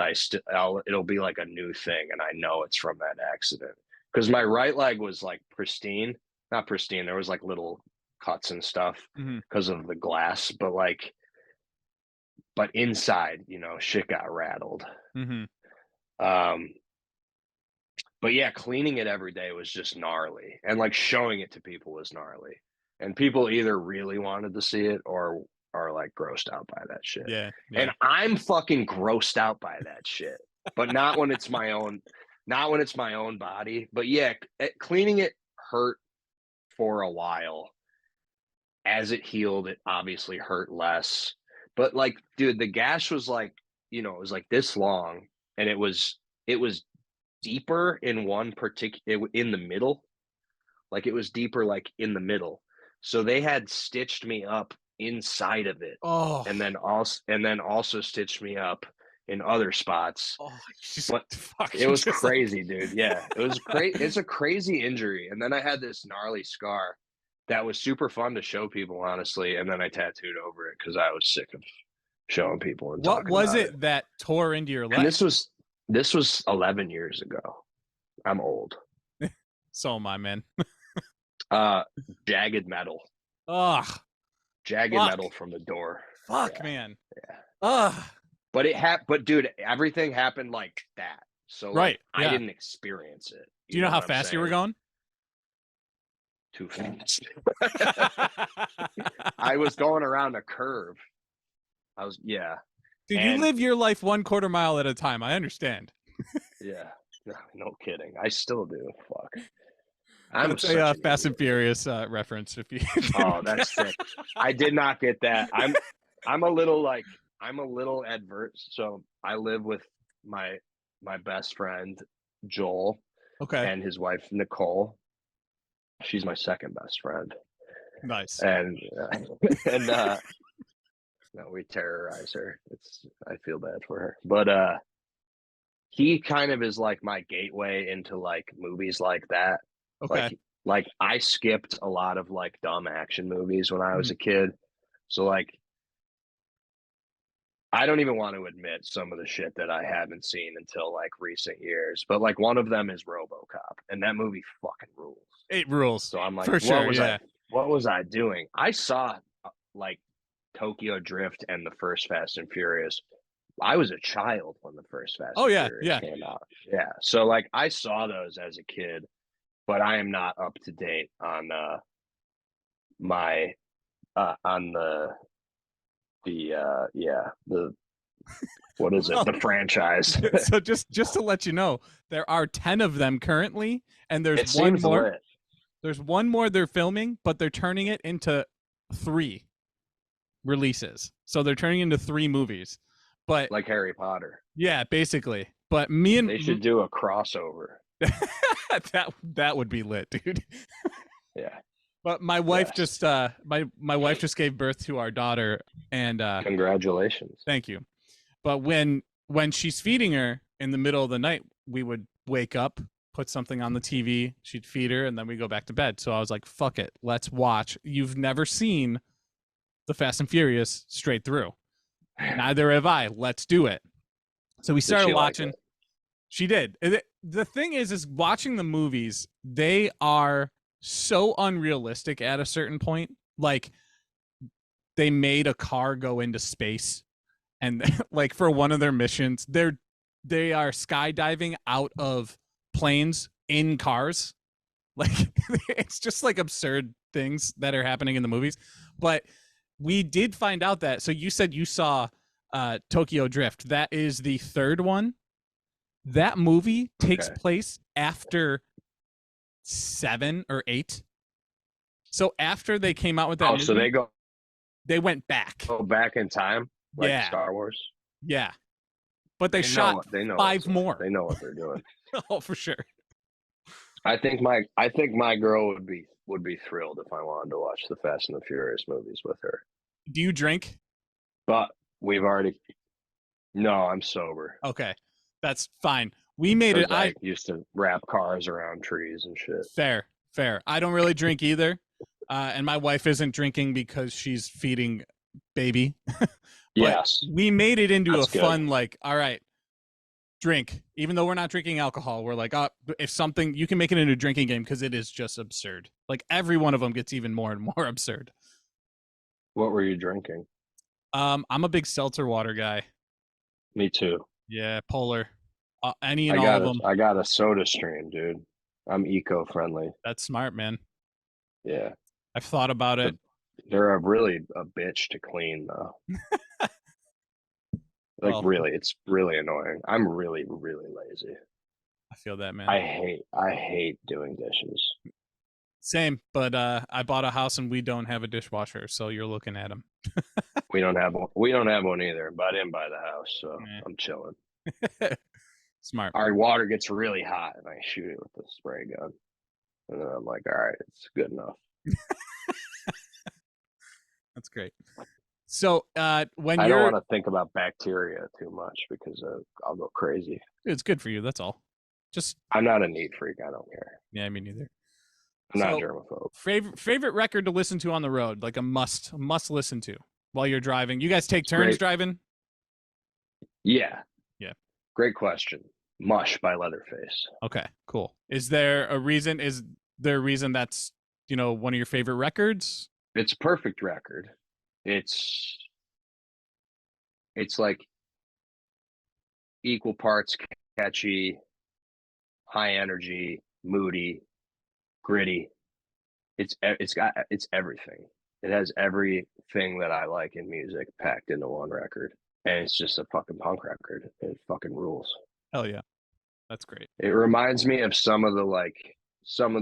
it'll be like a new thing, and I know it's from that accident because my right leg was like pristine, not pristine. There was like little cuts and stuff Mhm. because of the glass, but inside, shit got rattled. Mhm. Um, but yeah, cleaning it every day was just gnarly, and like showing it to people was gnarly, and people either really wanted to see it or are like grossed out by that shit. Yeah. And I'm fucking grossed out by that shit, but not when it's my own, body. But yeah, cleaning it hurt for a while. As it healed, it obviously hurt less. But like, dude, the gash was like, it was like this long, and it was deeper in one particular in the middle. Like it was deeper like in the middle. So they had stitched me up inside of it. Oh. And then also stitched me up in other spots. Oh, it was crazy, dude. Yeah. It was great. It's a crazy injury. And then I had this gnarly scar that was super fun to show people, honestly. And then I tattooed over it because I was sick of showing people and what talking was about it that tore into your leg? And this was 11 years ago. I'm old. So am I, man. Jagged metal. Ugh. Jagged metal from the door. Fuck, man. Yeah. Ugh. But dude, everything happened like that. So right. I didn't experience it. Do you know how fast you were going? Too fast. I was going around a curve. Dude, you live your life 1/4 mile at a time. I understand. Yeah. No kidding. I still do. Fuck. That's a Fast and Furious reference. If you. Oh, that's sick. I did not get that. I'm a little adverse. So I live with my best friend Joel. Okay. And his wife Nicole. She's my second best friend. Nice. And no, we terrorize her. I feel bad for her, but he kind of is like my gateway into like movies like that. Okay. Like I skipped a lot of like dumb action movies when I was a kid, so like I don't even want to admit some of the shit that I haven't seen until like recent years. But like one of them is RoboCop, and that movie fucking rules. It rules. So I'm like, for sure. What was I doing? I saw like Tokyo Drift and the first Fast and Furious. I was a child when the first Fast and Furious came out. Yeah. So like I saw those as a kid, but I am not up to date on what is it? The franchise. So just to let you know, there are 10 of them currently, and there's it one more. Lit. There's one more they're filming, but they're turning it into 3 releases. So they're turning into 3 movies. But like Harry Potter. Yeah, basically. But they should do a crossover. that would be lit, dude. Yeah. But my wife just my wife just gave birth to our daughter, and congratulations. Thank you. But when she's feeding her in the middle of the night, we would wake up, put something on the TV, she'd feed her, and then we go back to bed. So I was like, fuck it, let's watch. You've never seen the Fast and Furious straight through. Neither have I. Let's do it. So we started watching. Like she did. The thing is watching the movies, they are so unrealistic at a certain point. Like they made a car go into space, and like for one of their missions, they are skydiving out of planes in cars. Like it's just like absurd things that are happening in the movies. But we did find out that, so you said you saw Tokyo Drift. That is the 3rd one. That movie takes place after 7 or 8. So after they came out with that movie, so they went back. Go back in time? Like Star Wars? Yeah. But they shot 5 more. They know what they're doing. Oh, for sure. I think my girl would be thrilled if I wanted to watch the Fast and the Furious movies with her. Do you drink? But we've already No, I'm sober. Okay, that's fine. We made it. 'Cause I used to wrap cars around trees and shit. Fair. I don't really drink either, and my wife isn't drinking because she's feeding baby. But Yes. we made it into That's a good. fun, like, all right, drink. Even though we're not drinking alcohol, we're like, oh, if something, you can make it into a drinking game because it is just absurd. Like every one of them gets even more and more absurd. What were you drinking? I'm a big seltzer water guy. Me too. Yeah, Polar. Any and all of them. I got a soda stream, dude. I'm eco-friendly. That's smart, man. Yeah. I've thought about it. They're really a bitch to clean, though. Like, Well, really, it's really annoying. I'm really, really lazy. I feel that, man. I hate doing dishes. Same, but I bought a house and we don't have a dishwasher, so you're looking at them. We don't have one either, but I didn't buy the house, so Yeah. I'm chilling. Smart. Our water gets really hot, and I shoot it with the spray gun, and then I'm like, all right, it's good enough. That's great. So when I you're, don't want to think about bacteria too much because I'll go crazy. it's good for you. That's all. Just I'm not a neat freak. I don't care. yeah, me neither. I'm not So, a germaphobe. favorite record to listen to on the road, like a must listen to while you're driving. You guys take turns Great. driving? Yeah. Yeah. Great question. Mush by Leatherface. Okay, cool. Is there a reason? Is there a reason that's one of your favorite records? It's a perfect record. It's like equal parts catchy, high energy, moody, gritty. It's everything. It has everything that I like in music packed into one record, and it's just a fucking punk record. It fucking rules. Hell yeah, that's great. It reminds me of some of the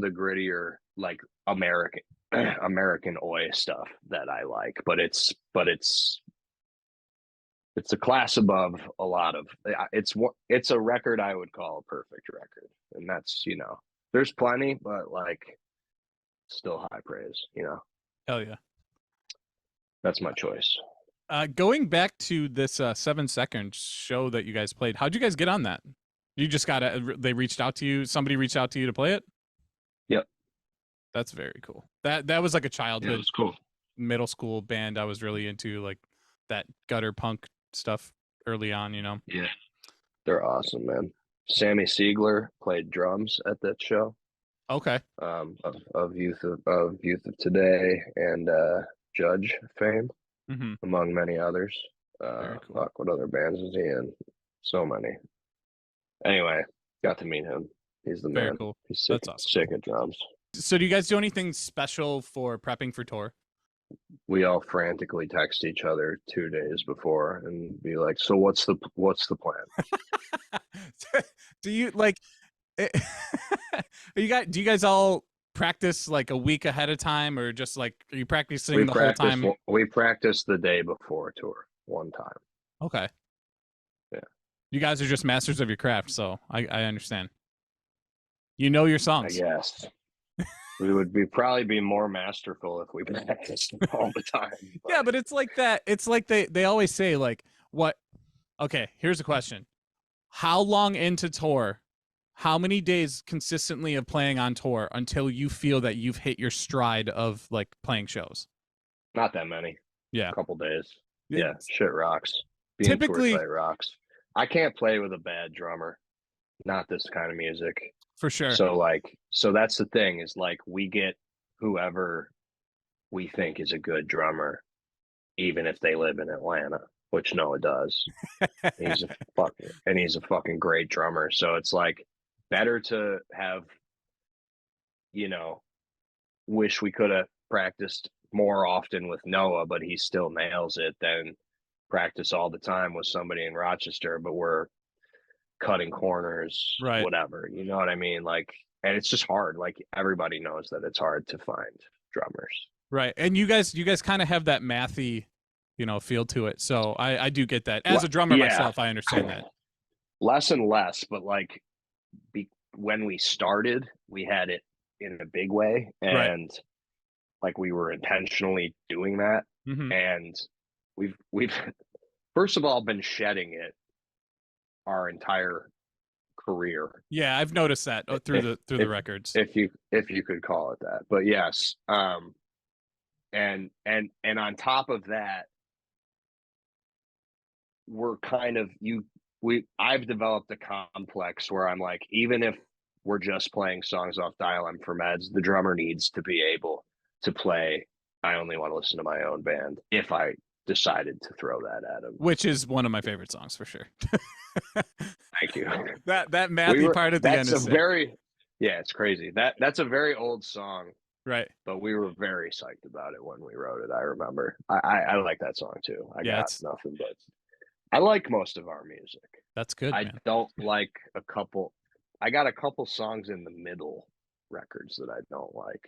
grittier like American oi stuff that I like, but it's a class above a lot of. It's a record I would call a perfect record, and that's there's plenty, but like still high praise. Hell yeah. That's my choice. Going back to this 7-second show that you guys played, how'd you guys get on that? You just they reached out to you. Somebody reached out to you to play it. Yep. That's very cool. That was like a Yeah, childhood, it was cool. middle school band I was really into, like that gutter punk stuff early on. Yeah, they're awesome, man. Sammy Siegler played drums at that show. Okay. Of Youth of Today and Judge fame, Mm-hmm. among many others. Very cool. Fuck, what other bands is he in? So many. Anyway, got to meet him. He's the Very man. cool. He's sick, That's awesome. sick at drums. So do you guys do anything special for prepping for tour? We all frantically text each other 2 days before and be like, "So what's the plan?" Do you like? Do you guys all practice like a week ahead of time, or just like are you practicing the whole time? We practice the day before a tour one time. Okay. Yeah. You guys are just masters of your craft, so I understand. You know your I songs. guess we would probably be more masterful if we practiced all the time. Yeah, but it's like that. It's like they always say like what? Okay, here's a question: how long into tour? How many days consistently of playing on tour until you feel that you've hit your stride of like playing shows? Not that many. Yeah. A couple days. It's- Yeah, shit rocks. Being Typically- tour rocks. I can't play with a bad drummer. Not this kind of music. For sure. So that's the thing is like we get whoever we think is a good drummer, even if they live in Atlanta, which Noah does. He's a fucking great drummer. So it's like better to have, wish we could have practiced more often with Noah, but he still nails it, than practice all the time with somebody in Rochester, but we're cutting corners, Right. whatever. You know what I mean? Like, and it's just hard. Like everybody knows that it's hard to find drummers. Right. And you guys kind of have that mathy, feel to it. So I do get that. As a drummer Yeah. myself, I understand that. Less and less, but like when we started, we had it in a big way, and like we were intentionally doing that, Mhm. and we've first of all been shedding it our entire career. Yeah, I've noticed that through If- the records. if you could call it that. But yes, and on top of that, we're kind of I've developed a complex where I'm like, even if we're just playing songs off Dial M for Meds, the drummer needs to be able to play I Only Want to Listen to My Own Band if I decided to throw that at him. Which is one of my favorite songs for sure. Thank you. That Matthew part at the end is sick. It's crazy. That's a very old song, Right. but we were very psyched about it when we wrote it. I remember. I like that song too. I got nothing but I like most of our music. That's good. I man. don't like a couple. I got a couple songs in the middle records that I don't like,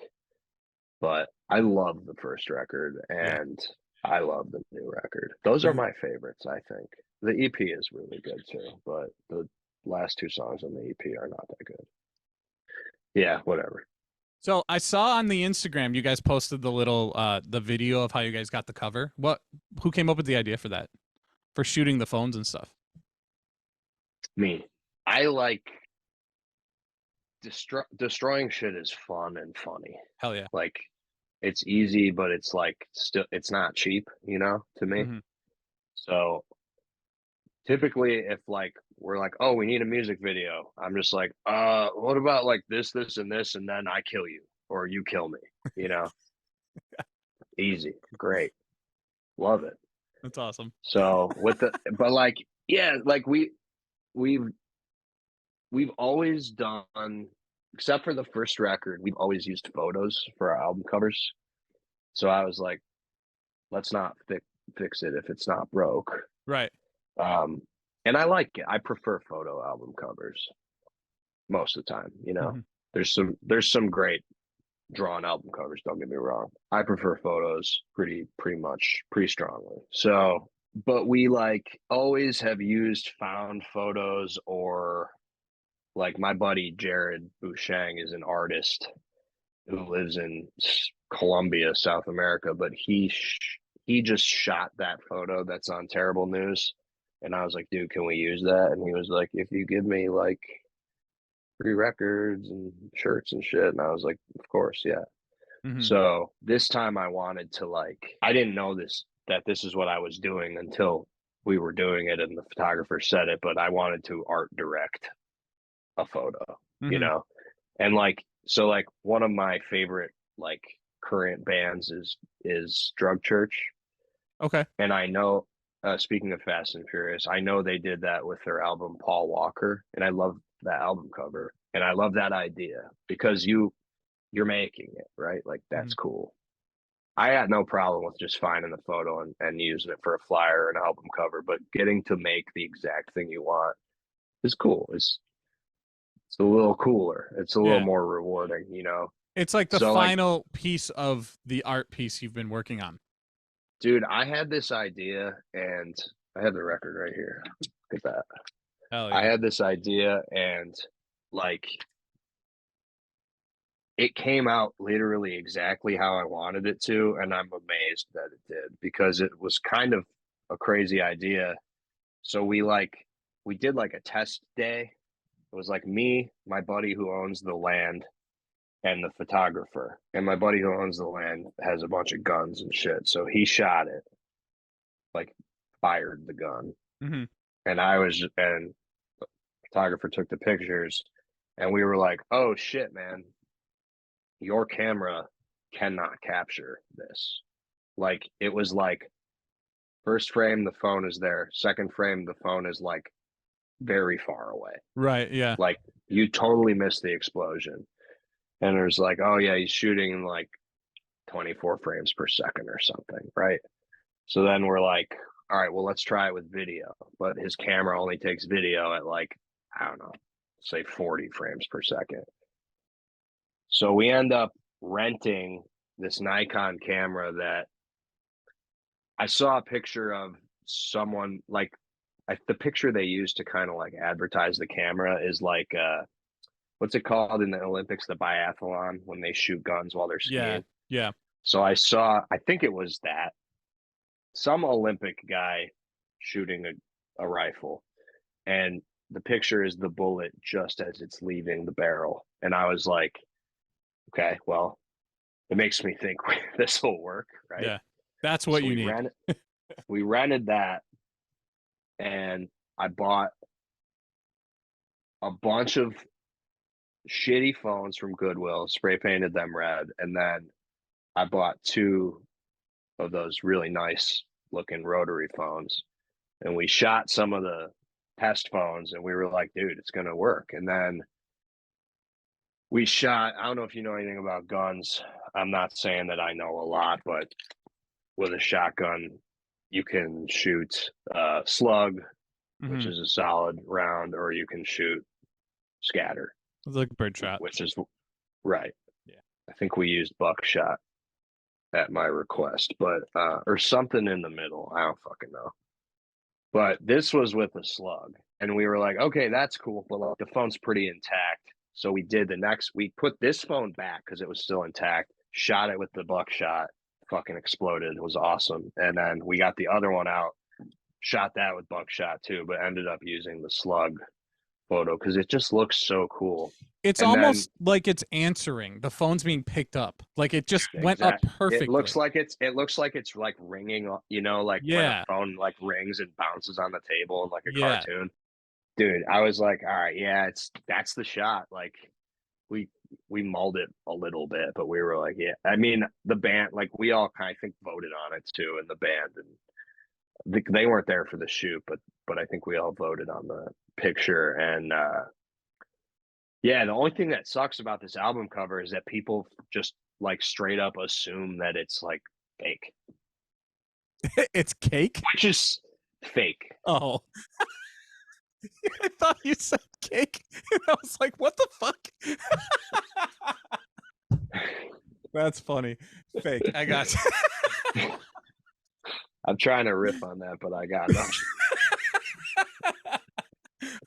but I love the first record and I love the new record. Those are my favorites. I think the EP is really good too, but the last two songs on the EP are not that good. Yeah, whatever. So I saw on the Instagram you guys posted the little the video of how you guys got the cover. Who came up with the idea for that? For shooting the phones and stuff? Me. I like destroying shit is fun and funny. Hell yeah. Like it's easy, but it's like still it's not cheap, to me. Mhm. So typically if like we're like, oh, we need a music video, I'm just like, what about like this, and this, and then I kill you or you kill me, Easy. Great. Love it. That's awesome. So but like, yeah, like we've always done, except for the first record, we've always used photos for our album covers. So I was like, let's not fix it if it's not broke. Right. And I like it. I prefer photo album covers most of the time, Mhm. There's some great drawn album covers, don't get me wrong. I prefer photos pretty strongly. So, but we like always have used found photos, or like my buddy Jared Bouchang is an artist who lives in Colombia, South America, but he just shot that photo that's on Terrible News. And I was like, dude, can we use that? And he was like, if you give me like free records and shirts and shit. And I was like, of course, yeah. Mhm. So this time I wanted to I didn't know that this is what I was doing until we were doing it and the photographer said it, but I wanted to art direct a photo, Mhm. And so one of my favorite current bands is Drug Church. Okay. And I know, speaking of Fast and Furious, I know they did that with their album Paul Walker, and I love that album cover, and I love that idea because you're making it, right? Like that's cool. I had no problem with just finding the photo and using it for a flyer or an album cover, but getting to make the exact thing you want is cool. It's a little cooler. It's a little more rewarding, It's like the So, final piece of the art piece you've been working on. Dude, I had this idea, and I have the record right here. Look at that. Hell yeah. I had this idea, and it came out literally exactly how I wanted it to, and I'm amazed that it did because it was kind of a crazy idea. So we did a test day. It was like me, my buddy who owns the land, and the photographer. And my buddy who owns the land has a bunch of guns and shit. So he shot it, fired the gun. Mm-hmm. And the photographer took the pictures, and we were like, oh shit, man, your camera cannot capture this. It was first frame, the phone is there. Second frame, the phone is very far away. Right. Yeah. You totally missed the explosion. And there's oh yeah, he's shooting in 24 frames per second or something, right? So then we're all right, well, let's try it with video. But his camera only takes video at I don't know, say 40 frames per second. So we end up renting this Nikon camera that I saw a picture of someone the picture they used to kind of advertise the camera is what's it called in the Olympics, the biathlon, when they shoot guns while they're skiing. Yeah. Yeah. So I think it was some Olympic guy shooting a rifle. and the picture is the bullet just as it's leaving the barrel. And I was like, okay, well, it makes me think this will work, right? Yeah, that's what So you need. We rented that, and I bought a bunch of shitty phones from Goodwill, spray painted them red, and then I bought 2 of those really nice looking rotary phones, and we shot some of the test phones, and we were like, dude, it's gonna work. And then we shot, I don't know if you know anything about guns. I'm not saying that I know a lot, but with a shotgun, you can shoot slug, which is a solid round, or you can shoot scatter. It's like birdshot. Which is right. Yeah. I think we used buckshot at my request, but or something in the middle. I don't fucking know. But this was with a slug, and we were like, okay, that's cool, but like, the phone's pretty intact. So we put this phone back because it was still intact, shot it with the buckshot, fucking exploded. It was awesome. And then we got the other one out, shot that with buckshot too, but ended up using the slug photo because it just looks so cool. It's And almost like it's answering. The phone's being picked up. Like it just went up perfectly. It looks like it's like ringing, you know, like when a phone like rings and bounces on the table in like a cartoon. Dude, I was like, all right, yeah, that's the shot. Like we mulled it a little bit, but we were like, yeah. I mean, the band, like we all kind of think voted on it too in the band, and they weren't there for the shoot, but I think we all voted on the picture. And yeah, the only thing that sucks about this album cover is that people just like straight up assume that it's like fake. It's cake? Which is fake. Oh. I thought you said cake. And I was like, what the fuck? That's funny. Fake. I got you. I'm trying to riff on that, but I got nothing.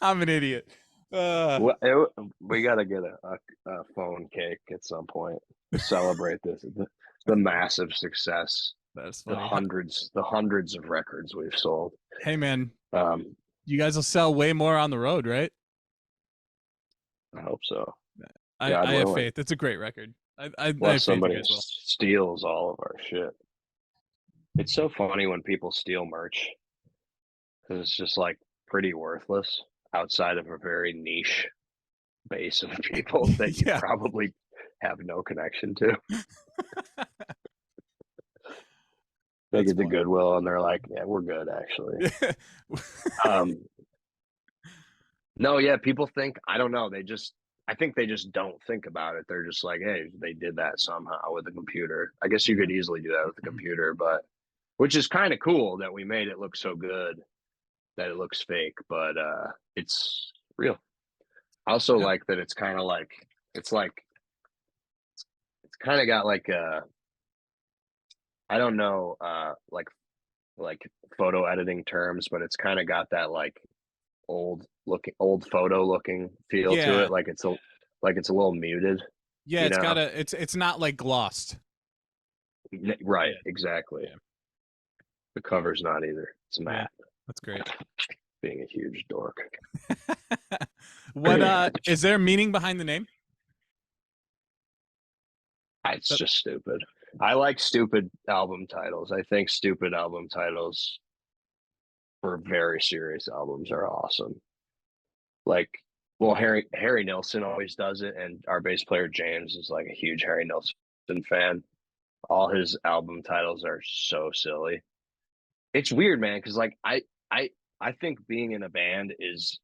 I'm an idiot. We got to get a phone cake at some point to celebrate this, the massive success. That's funny. The hundreds of records we've sold. Hey man, you guys will sell way more on the road, right? I hope so. I have faith. It's a great record. I have somebody faith you guys will. steals all of our shit. It's so funny when people steal merch because it's just like pretty worthless outside of a very niche base of people that you probably have no connection to. They get the Goodwill and they're like, yeah, we're good actually. No, yeah, people think, I don't know, I think they just don't think about it. They're just like, hey, they did that somehow with a computer. I guess you could easily do that with a computer, but which is kind of cool that we made it look so good that it looks fake, but it's real. I also like that it's kind of like, it's kind of got like a, I don't know, like photo editing terms, but it's kind of got that like old photo looking feel to it. Like it's a little muted. Yeah, it's not like glossed. Right, exactly. Yeah. The cover's not either. It's matte. That's great. Being a huge dork. What is there meaning behind the name? It's just stupid. I like stupid album titles. I think stupid album titles for very serious albums are awesome. Like, well, Harry Nilsson always does it, and our bass player James is like a huge Harry Nilsson fan. All his album titles are so silly. It's weird, man, because like I think being in a band is,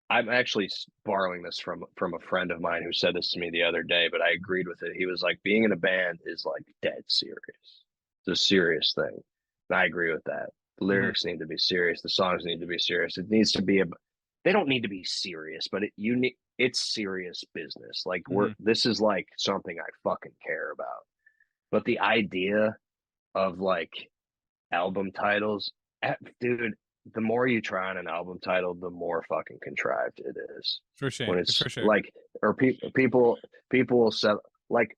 I'm actually borrowing this from a friend of mine who said this to me the other day, but I agreed with it. He was like, being in a band is like dead serious. It's a serious thing. And I agree with that. The lyrics need to be serious. The songs need to be serious. It needs to be they don't need to be serious, but it's serious business. Like this is like something I fucking care about. But the idea of like album titles, dude, the more you try on an album title, the more fucking contrived it is. For sure. When it's for sure. like, or people will say, like,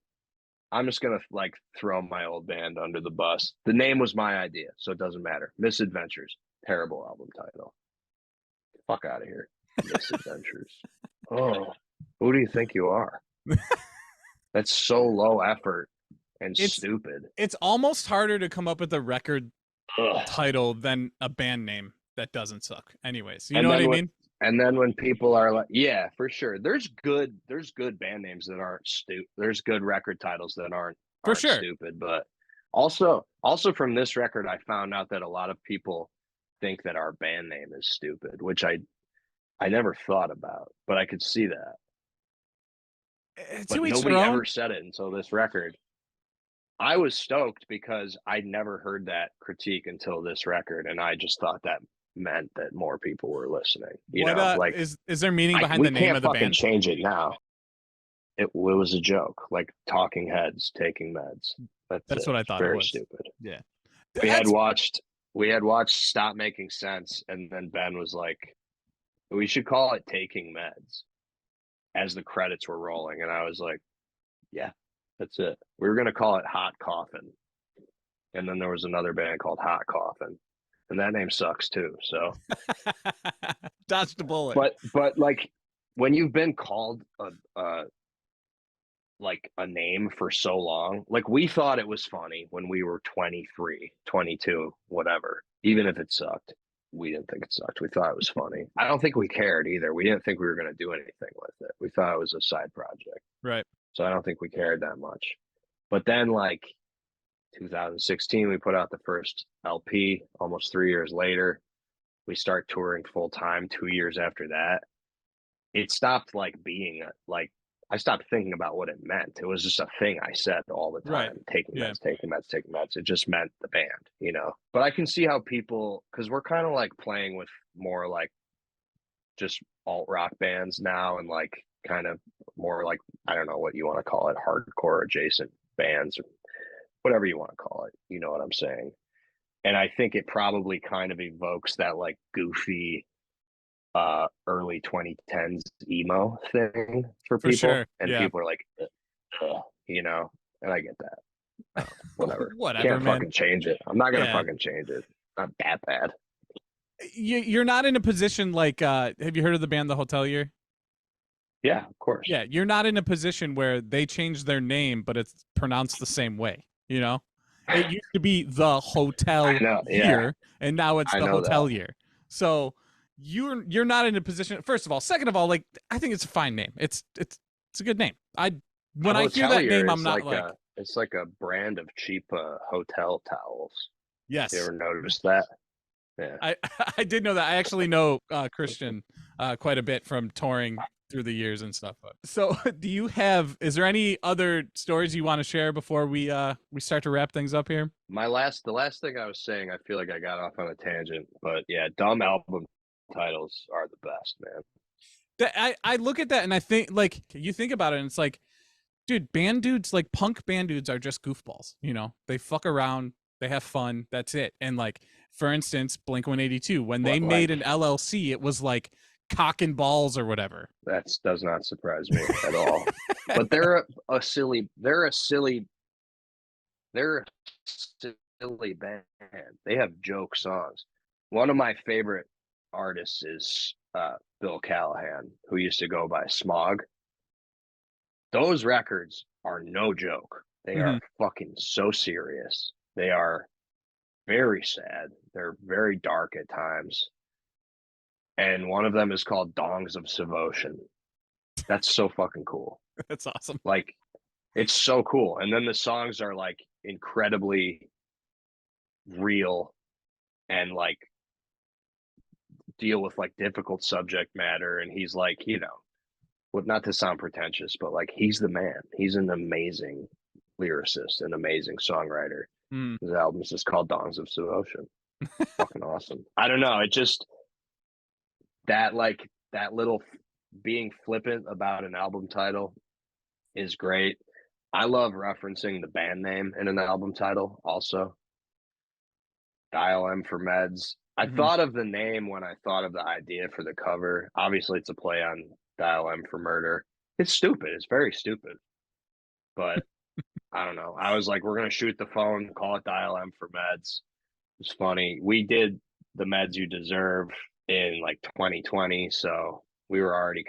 I'm just gonna like throw my old band under the bus. The name was my idea, so it doesn't matter. Misadventures, terrible album title. Fuck out of here. Misadventures. Oh, who do you think you are? That's so low effort and stupid. It's almost harder to come up with a record Ugh. title than a band name that doesn't suck. Anyways, you know what I mean? And then when people are like, yeah, for sure. There's good band names that aren't stupid. There's good record titles that aren't For sure. stupid. But also from this record, I found out that a lot of people think that our band name is stupid, which I never thought about, but I could see that. But nobody ever said it until this record. I was stoked because I'd never heard that critique until this record, and I just thought that meant that more people were listening. You know, like is there meaning behind the name of the band? We can't fucking change it now. It was a joke, like Talking Heads taking meds. That's what I thought. Very it was. stupid. Yeah, we had watched Stop Making Sense, and then Ben was like, "We should call it Taking Meds," as the credits were rolling, and I was like, "Yeah, that's it." We were gonna call it Hot Coffin, and then there was another band called Hot Coffin, and that name sucks too. So dodged the bullet. But like when you've been called like a name for so long, like we thought it was funny when we were 23, 22, whatever. Even if it sucked, we didn't think it sucked. We thought it was funny. I don't think we cared either. We didn't think we were going to do anything with it. We thought it was a side project. Right. So I don't think we cared that much. But then like 2016, we put out the first LP. Almost 3 years later, we start touring full time. 2 years after that, it stopped like being like, I stopped thinking about what it meant. It was just a thing I said all the time. Right. Taking meds, taking meds, taking meds. It just meant the band, you know. But I can see how people, because we're kind of like playing with more like just alt rock bands now, and like kind of more like, I don't know what you want to call it, hardcore adjacent bands or whatever you want to call it. You know what I'm saying? And I think it probably kind of evokes that like goofy early 2010s emo thing for people. Sure. And yeah. people are like, you know, and I get that. Whatever. Whatever, Can't man. fucking change it. I'm not gonna fucking change it. Not that bad. You're not in a position like have you heard of the band The Hotelier? Yeah, of course. Yeah, you're not in a position where they changed their name but it's pronounced the same way, you know? It used to be The Hotel Here, and now it's The Hotelier. So you're not in a position, first of all. Second of all, like, I think it's a fine name. It's a good name. When I hear that name, I'm not like it's like a brand of cheap hotel towels. Yes. You ever noticed that? Yeah. I did know that. I actually know Christian quite a bit from touring through the years and stuff. So is there any other stories you want to share before we start to wrap things up here? The last thing I was saying, I feel like I got off on a tangent, but yeah, dumb album titles are the best, man. I look at that and I think, like, you think about it and it's like, dude, band dudes, like punk band dudes are just goofballs, you know? They fuck around, they have fun, that's it. And like, for instance, Blink-182, when they made an LLC, it was like cock and balls or whatever. That does not surprise me at all. But they're a silly band. They have joke songs. One of my favorite artists is Bill Callahan, who used to go by Smog. Those records are no joke. They are fucking so serious. They are very sad. They're very dark at times. And one of them is called Dongs of Devotion. That's so fucking cool. That's awesome. Like, it's so cool. And then the songs are like incredibly real and like deal with like difficult subject matter. And he's like, you know, not to sound pretentious, but like, he's the man. He's an amazing lyricist, an amazing songwriter. His album is just called Dongs of Devotion. Fucking awesome. I don't know. It just, that little being flippant about an album title is great. I love referencing the band name in an album title also. Dial M for Meds. I thought of the name when I thought of the idea for the cover. Obviously, it's a play on Dial M for Murder. It's stupid. It's very stupid. But I don't know. I was like, we're going to shoot the phone, call it Dial M for Meds. It's funny. We did The Meds You Deserve in like 2020. So we were already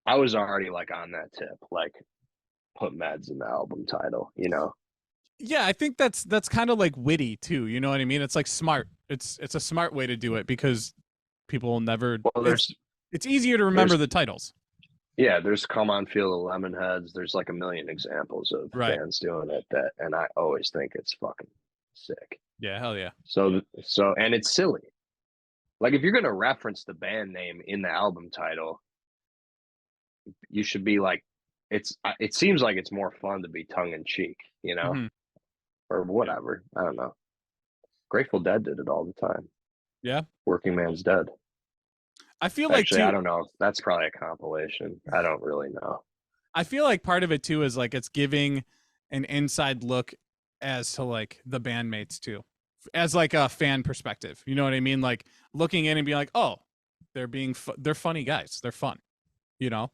I was already like on that tip, like put Meds in the album title, you know? Yeah, I think that's kind of like witty too. You know what I mean? It's like smart. It's a smart way to do it because people will never. Well, It's easier to remember the titles. Yeah, there's Come On Feel the Lemonheads. There's like a million examples of Right. bands doing it and I always think it's fucking sick. Yeah, hell yeah. So and it's silly. Like if you're gonna reference the band name in the album title, you should be like, it seems like it's more fun to be tongue in cheek, you know, Mhm. or whatever. I don't know. Grateful Dead did it all the time. Yeah. Working Man's Dead. I feel like Actually, too, I don't know. That's probably a compilation. I don't really know. I feel like part of it too is like it's giving an inside look as to like the bandmates too, as like a fan perspective. You know what I mean? Like looking in and being like, oh, they're funny guys. They're fun. You know?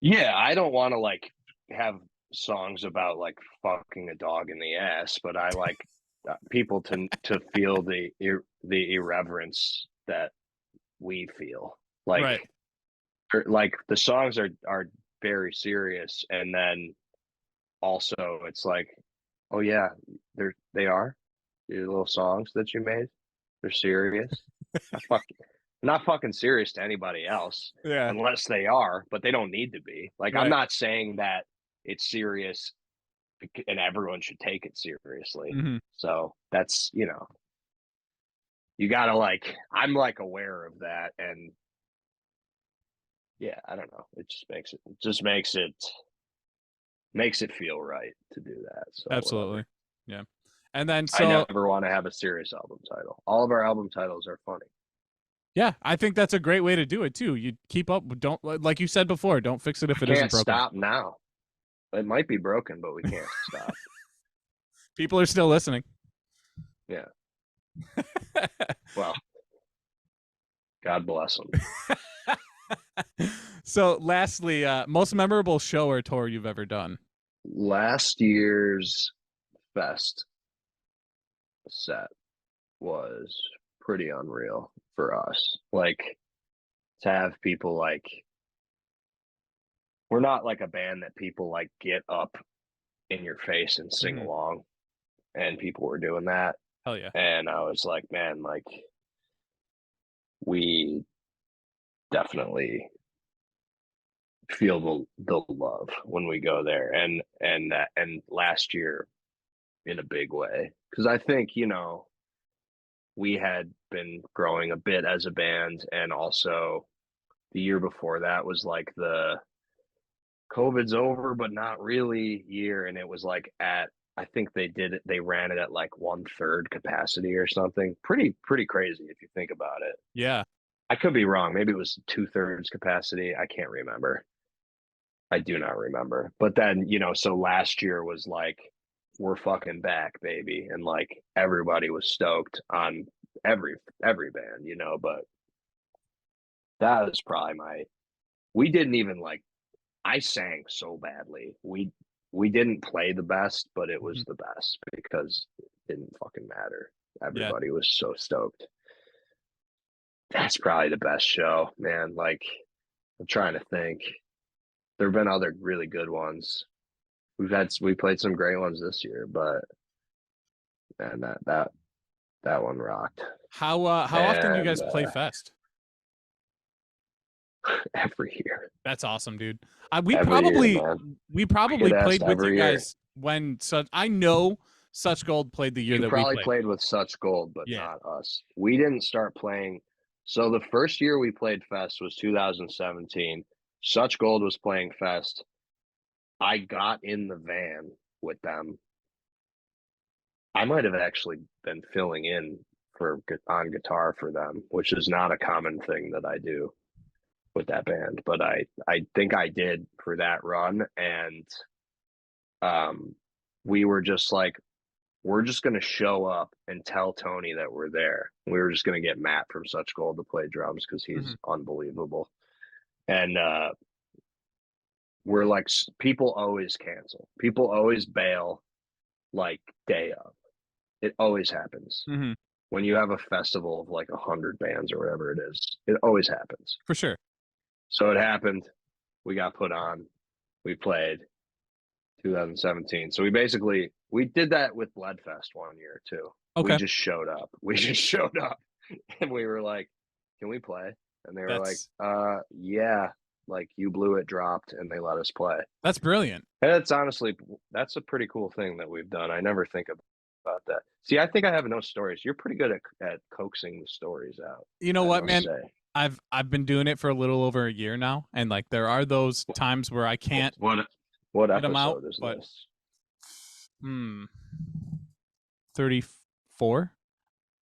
Yeah, I don't want to like have songs about like fucking a dog in the ass, but I like people to feel the irreverence that we feel. Like Right. like the songs are very serious, and then also it's like, oh yeah, they are your little songs that you made. They're serious. Not fucking serious to anybody else Yeah. unless they are, but they don't need to be. Like I'm Right. not saying that it's serious and everyone should take it seriously. Mhm. So that's, you gotta like, I'm like aware of that, and yeah, I don't know. It just makes it feel right to do that. So Absolutely. whatever. Yeah. And then I so never want to have a serious album title. All of our album titles are funny. yeah, I think that's a great way to do it too. You keep up, don't like you said before, don't fix it if it isn't Can't broken. stop now. It might be broken, but we can't stop. People are still listening. Yeah. Well, God bless them. So lastly, most memorable show or tour you've ever done? Last year's fest set was pretty unreal for us. Like to have people like, we're not like a band that people like get up in your face and sing Mhm. along, and people were doing that. Hell yeah. And I was like, man, like we definitely feel the love when we go there, and last year in a big way, because I think we had been growing a bit as a band, and also the year before that was like the COVID's over but not really year, and it was like I think they ran it at like 1/3 capacity or something. Pretty crazy if you think about it. Yeah. I could be wrong. Maybe it was 2/3 capacity. I can't remember. I do not remember. But then, so last year was like, we're fucking back, baby. And like everybody was stoked on every band, but that was probably we didn't even like, I sang so badly. We didn't play the best, but it was the best because it didn't fucking matter. Yeah. Everybody was so stoked. That's probably the best show, man. Like I'm trying to think. There have been other really good ones. We played some great ones this year, but man, that one rocked. How often do you guys play And fest? every year. That's awesome, dude. We Every year, man. probably Get asked played with you every year. guys when I know Such Gold played the year You that probably we played with Such Gold, but Yeah. not us. We didn't start playing. So the first year we played Fest was 2017. Such Gold was playing Fest. I got in the van with them. I might have actually been filling in on guitar for them, which is not a common thing that I do with that band, but I think I did for that run. And we were just like, we're just going to show up and tell Tony that we're there. We were just going to get Matt from Such Gold to play drums because he's unbelievable. And we're like, people always cancel. People always bail like day of. It always happens. when you have a festival of like 100 bands or whatever it is, it always happens. For sure. So it happened. We got put on. We played 2017. So we did that with Bloodfest one year too. Okay. We just showed up. And we were like, can we play? And they were That's- like, yeah, like You Blew It dropped and they let us play. That's brilliant. And that's a pretty cool thing that we've done. I never think about that. See, I think I have no stories. You're pretty good at coaxing the stories out. You know I what, must man? say. I've been doing it for a little over a year now, and like there are those times where I can't What get 'em out, episode is but- this? 34.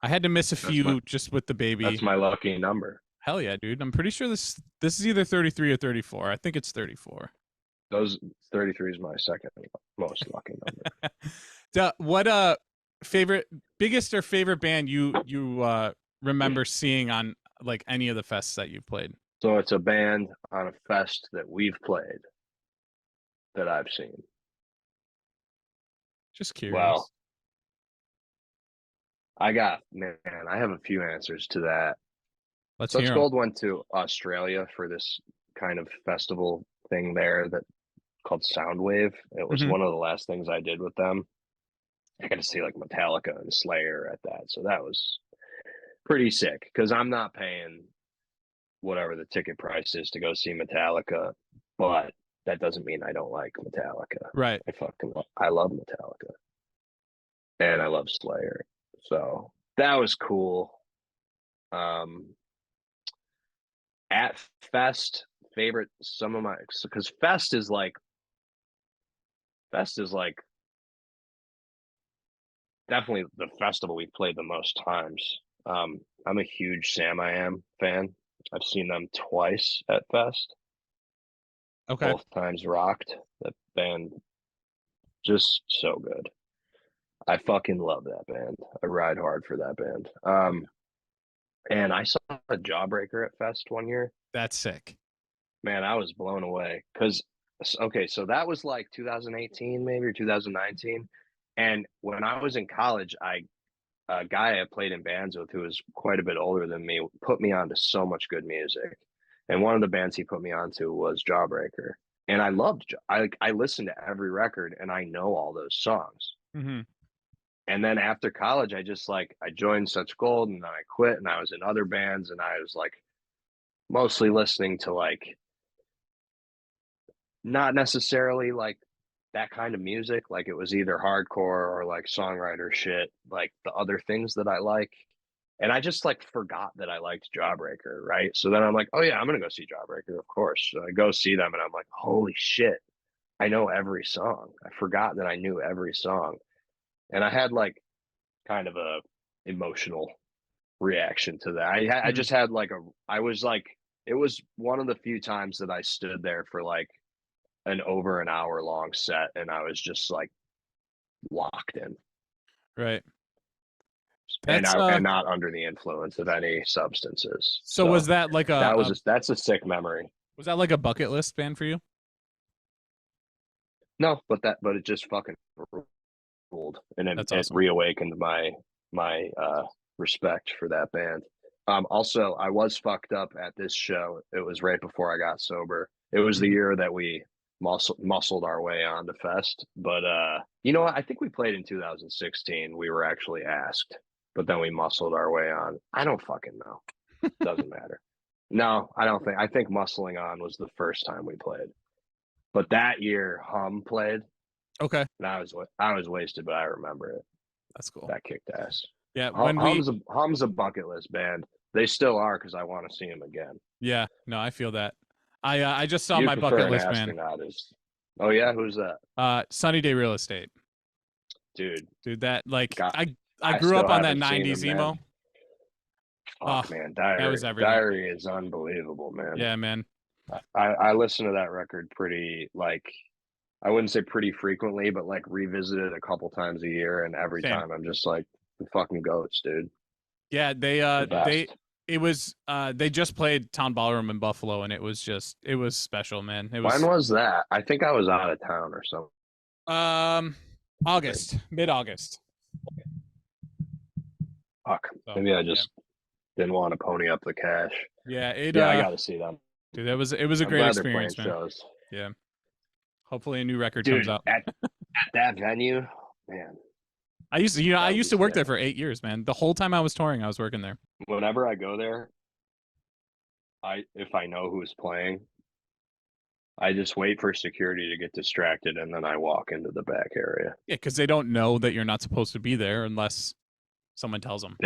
I had to miss a That's few just with the baby. That's my lucky number. Hell yeah, dude. I'm pretty sure this is either 33 or 34. I think it's 34. 33 is my second most lucky number. What biggest or favorite band you remember seeing on like any of the fests that you've played? So it's a band on a fest that we've played that I've seen. Just curious. Well, I have a few answers to that. Let's Such hear 'em. Gold went to Australia for this kind of festival thing there that called Soundwave. It was Mhm. one of the last things I did with them. I got to see like Metallica and Slayer at that. So that was pretty sick because I'm not paying whatever the ticket price is to go see Metallica, but that doesn't mean I don't like Metallica. Right. I love Metallica and I love Slayer. So that was cool. At Fest, favorite because Fest is like definitely the festival we've played the most times. I'm a huge Sam I Am fan. I've seen them twice at Fest. Okay. Both times rocked. That band just so good. I fucking love that band. I ride hard for that band. And I saw a Jawbreaker at Fest one year. That's sick. Man, I was blown away because so that was like 2018 maybe or 2019. And when I was in college, a guy I played in bands with who was quite a bit older than me put me onto so much good music. And one of the bands he put me onto was Jawbreaker. And I loved I listened to every record and I know all those songs. Mm-hmm. And then after college, I joined Such Gold and then I quit and I was in other bands and I was like mostly listening to like not necessarily like that kind of music. Like it was either hardcore or like songwriter shit, like the other things that I like. And I just like forgot that I liked Jawbreaker, right? So then I'm like, oh yeah, I'm gonna go see Jawbreaker, of course. So I go see them and I'm like, holy shit, I know every song. I forgot that I knew every song. And I had like kind of a emotional reaction to that. I just had like it was one of the few times that I stood there for like an over an hour long set and I was just like locked in. Right. And That's not under the influence of any substances. so was that like that's a sick memory. was that like a bucket list band for you? No, but it just fucking ruled, and That's it awesome. reawakened my respect for that band. Also, I was fucked up at this show. It was right before I got sober. It was the year that we muscled our way on to Fest. But you know what? I think we played in 2016. We were actually asked, but then we muscled our way on. I don't fucking know. Doesn't matter. No, I don't think. I think muscling on was the first time we played. But that year, Hum played. Okay. And I was wasted, but I remember it. That's cool. That kicked ass. Yeah. Hum's a bucket list band. They still are because I want to see them again. Yeah. No, I feel that. I just saw You'd my prefer bucket an list, man. astronaut oh yeah, who's that? Sunny Day Real Estate. Dude, That like God, I grew up still on that haven't seen 90s them, emo. man. Fuck, Oh, man, was everything. Diary is unbelievable, man. Yeah, man. I listen to that record pretty like I wouldn't say pretty frequently, but like revisit it a couple times a year, and every Same. time I'm just like the fucking goats, dude. Yeah, they just played Town Ballroom in Buffalo, and it was special, man. It was When was that? I think I was out of town or something. August, mid-August. Fuck. So, Maybe I just didn't want to pony up the cash. yeah. I got to see them. Dude, it was a I'm great glad they're playing experience, man. shows. Yeah. Hopefully a new record Dude, comes out. at that venue, man. I used to, I would used be to work there sick. for 8 years, man. The whole time I was touring, I was working there. Whenever I go there, if I know who's playing, I just wait for security to get distracted, and then I walk into the back area. Yeah, because they don't know that you're not supposed to be there unless someone tells them.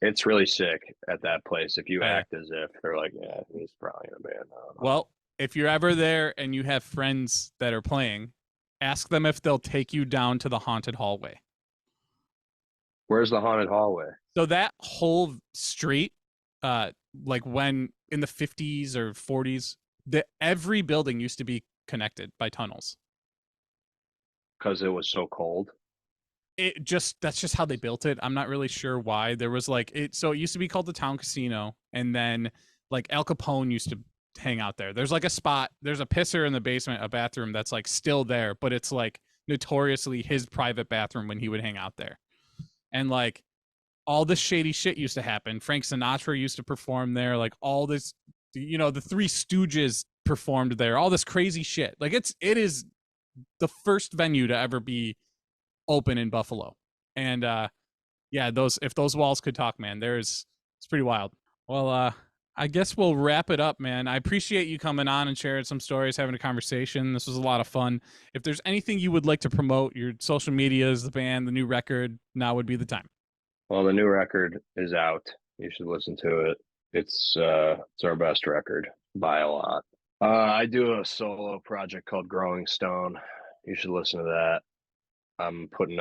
It's really sick at that place. If you Yeah. act as if they're like, yeah, he's probably in a band. I don't know. Well, if you're ever there and you have friends that are playing, ask them if they'll take you down to the haunted hallway. Where's the haunted hallway? So that whole street, like when in the 50s or 40s, every building used to be connected by tunnels. Because it was so cold. That's just how they built it. I'm not really sure why. There was like so it used to be called the Town Casino, and then like Al Capone used to hang out there. There's like a spot, there's a pisser in the basement, a bathroom that's like still there, but it's like notoriously his private bathroom when he would hang out there. And like all this shady shit used to happen. Frank Sinatra used to perform there, like all this, the Three Stooges performed there, all this crazy shit. Like it is the first venue to ever be open in Buffalo. And if those walls could talk, man, it's pretty wild. Well, I guess we'll wrap it up, man. I appreciate you coming on and sharing some stories, having a conversation. This was a lot of fun. If there's anything you would like to promote, your social medias, the band, the new record, now would be the time. Well, the new record is out. You should listen to it. It's our best record by a lot. I do a solo project called Growing Stone. You should listen to that. I'm putting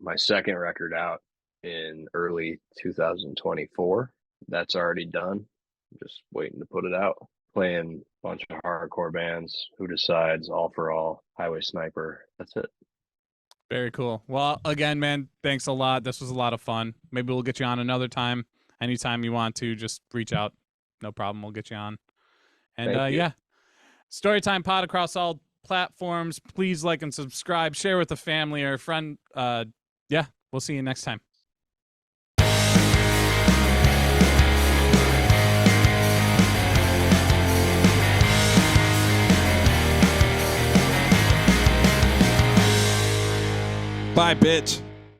my second record out in early 2024. That's already done. I'm just waiting to put it out. Playing a bunch of hardcore bands. Who Decides, All for All, Highway Sniper. That's it. Very cool. Well, again, man, thanks a lot. This was a lot of fun. Maybe we'll get you on another time. Anytime you want to, just reach out. No problem. We'll get you on. And yeah, StouryTime Pod across all platforms. Please like and subscribe. Share with a family or a friend. Yeah, we'll see you next time. Bye, bitch.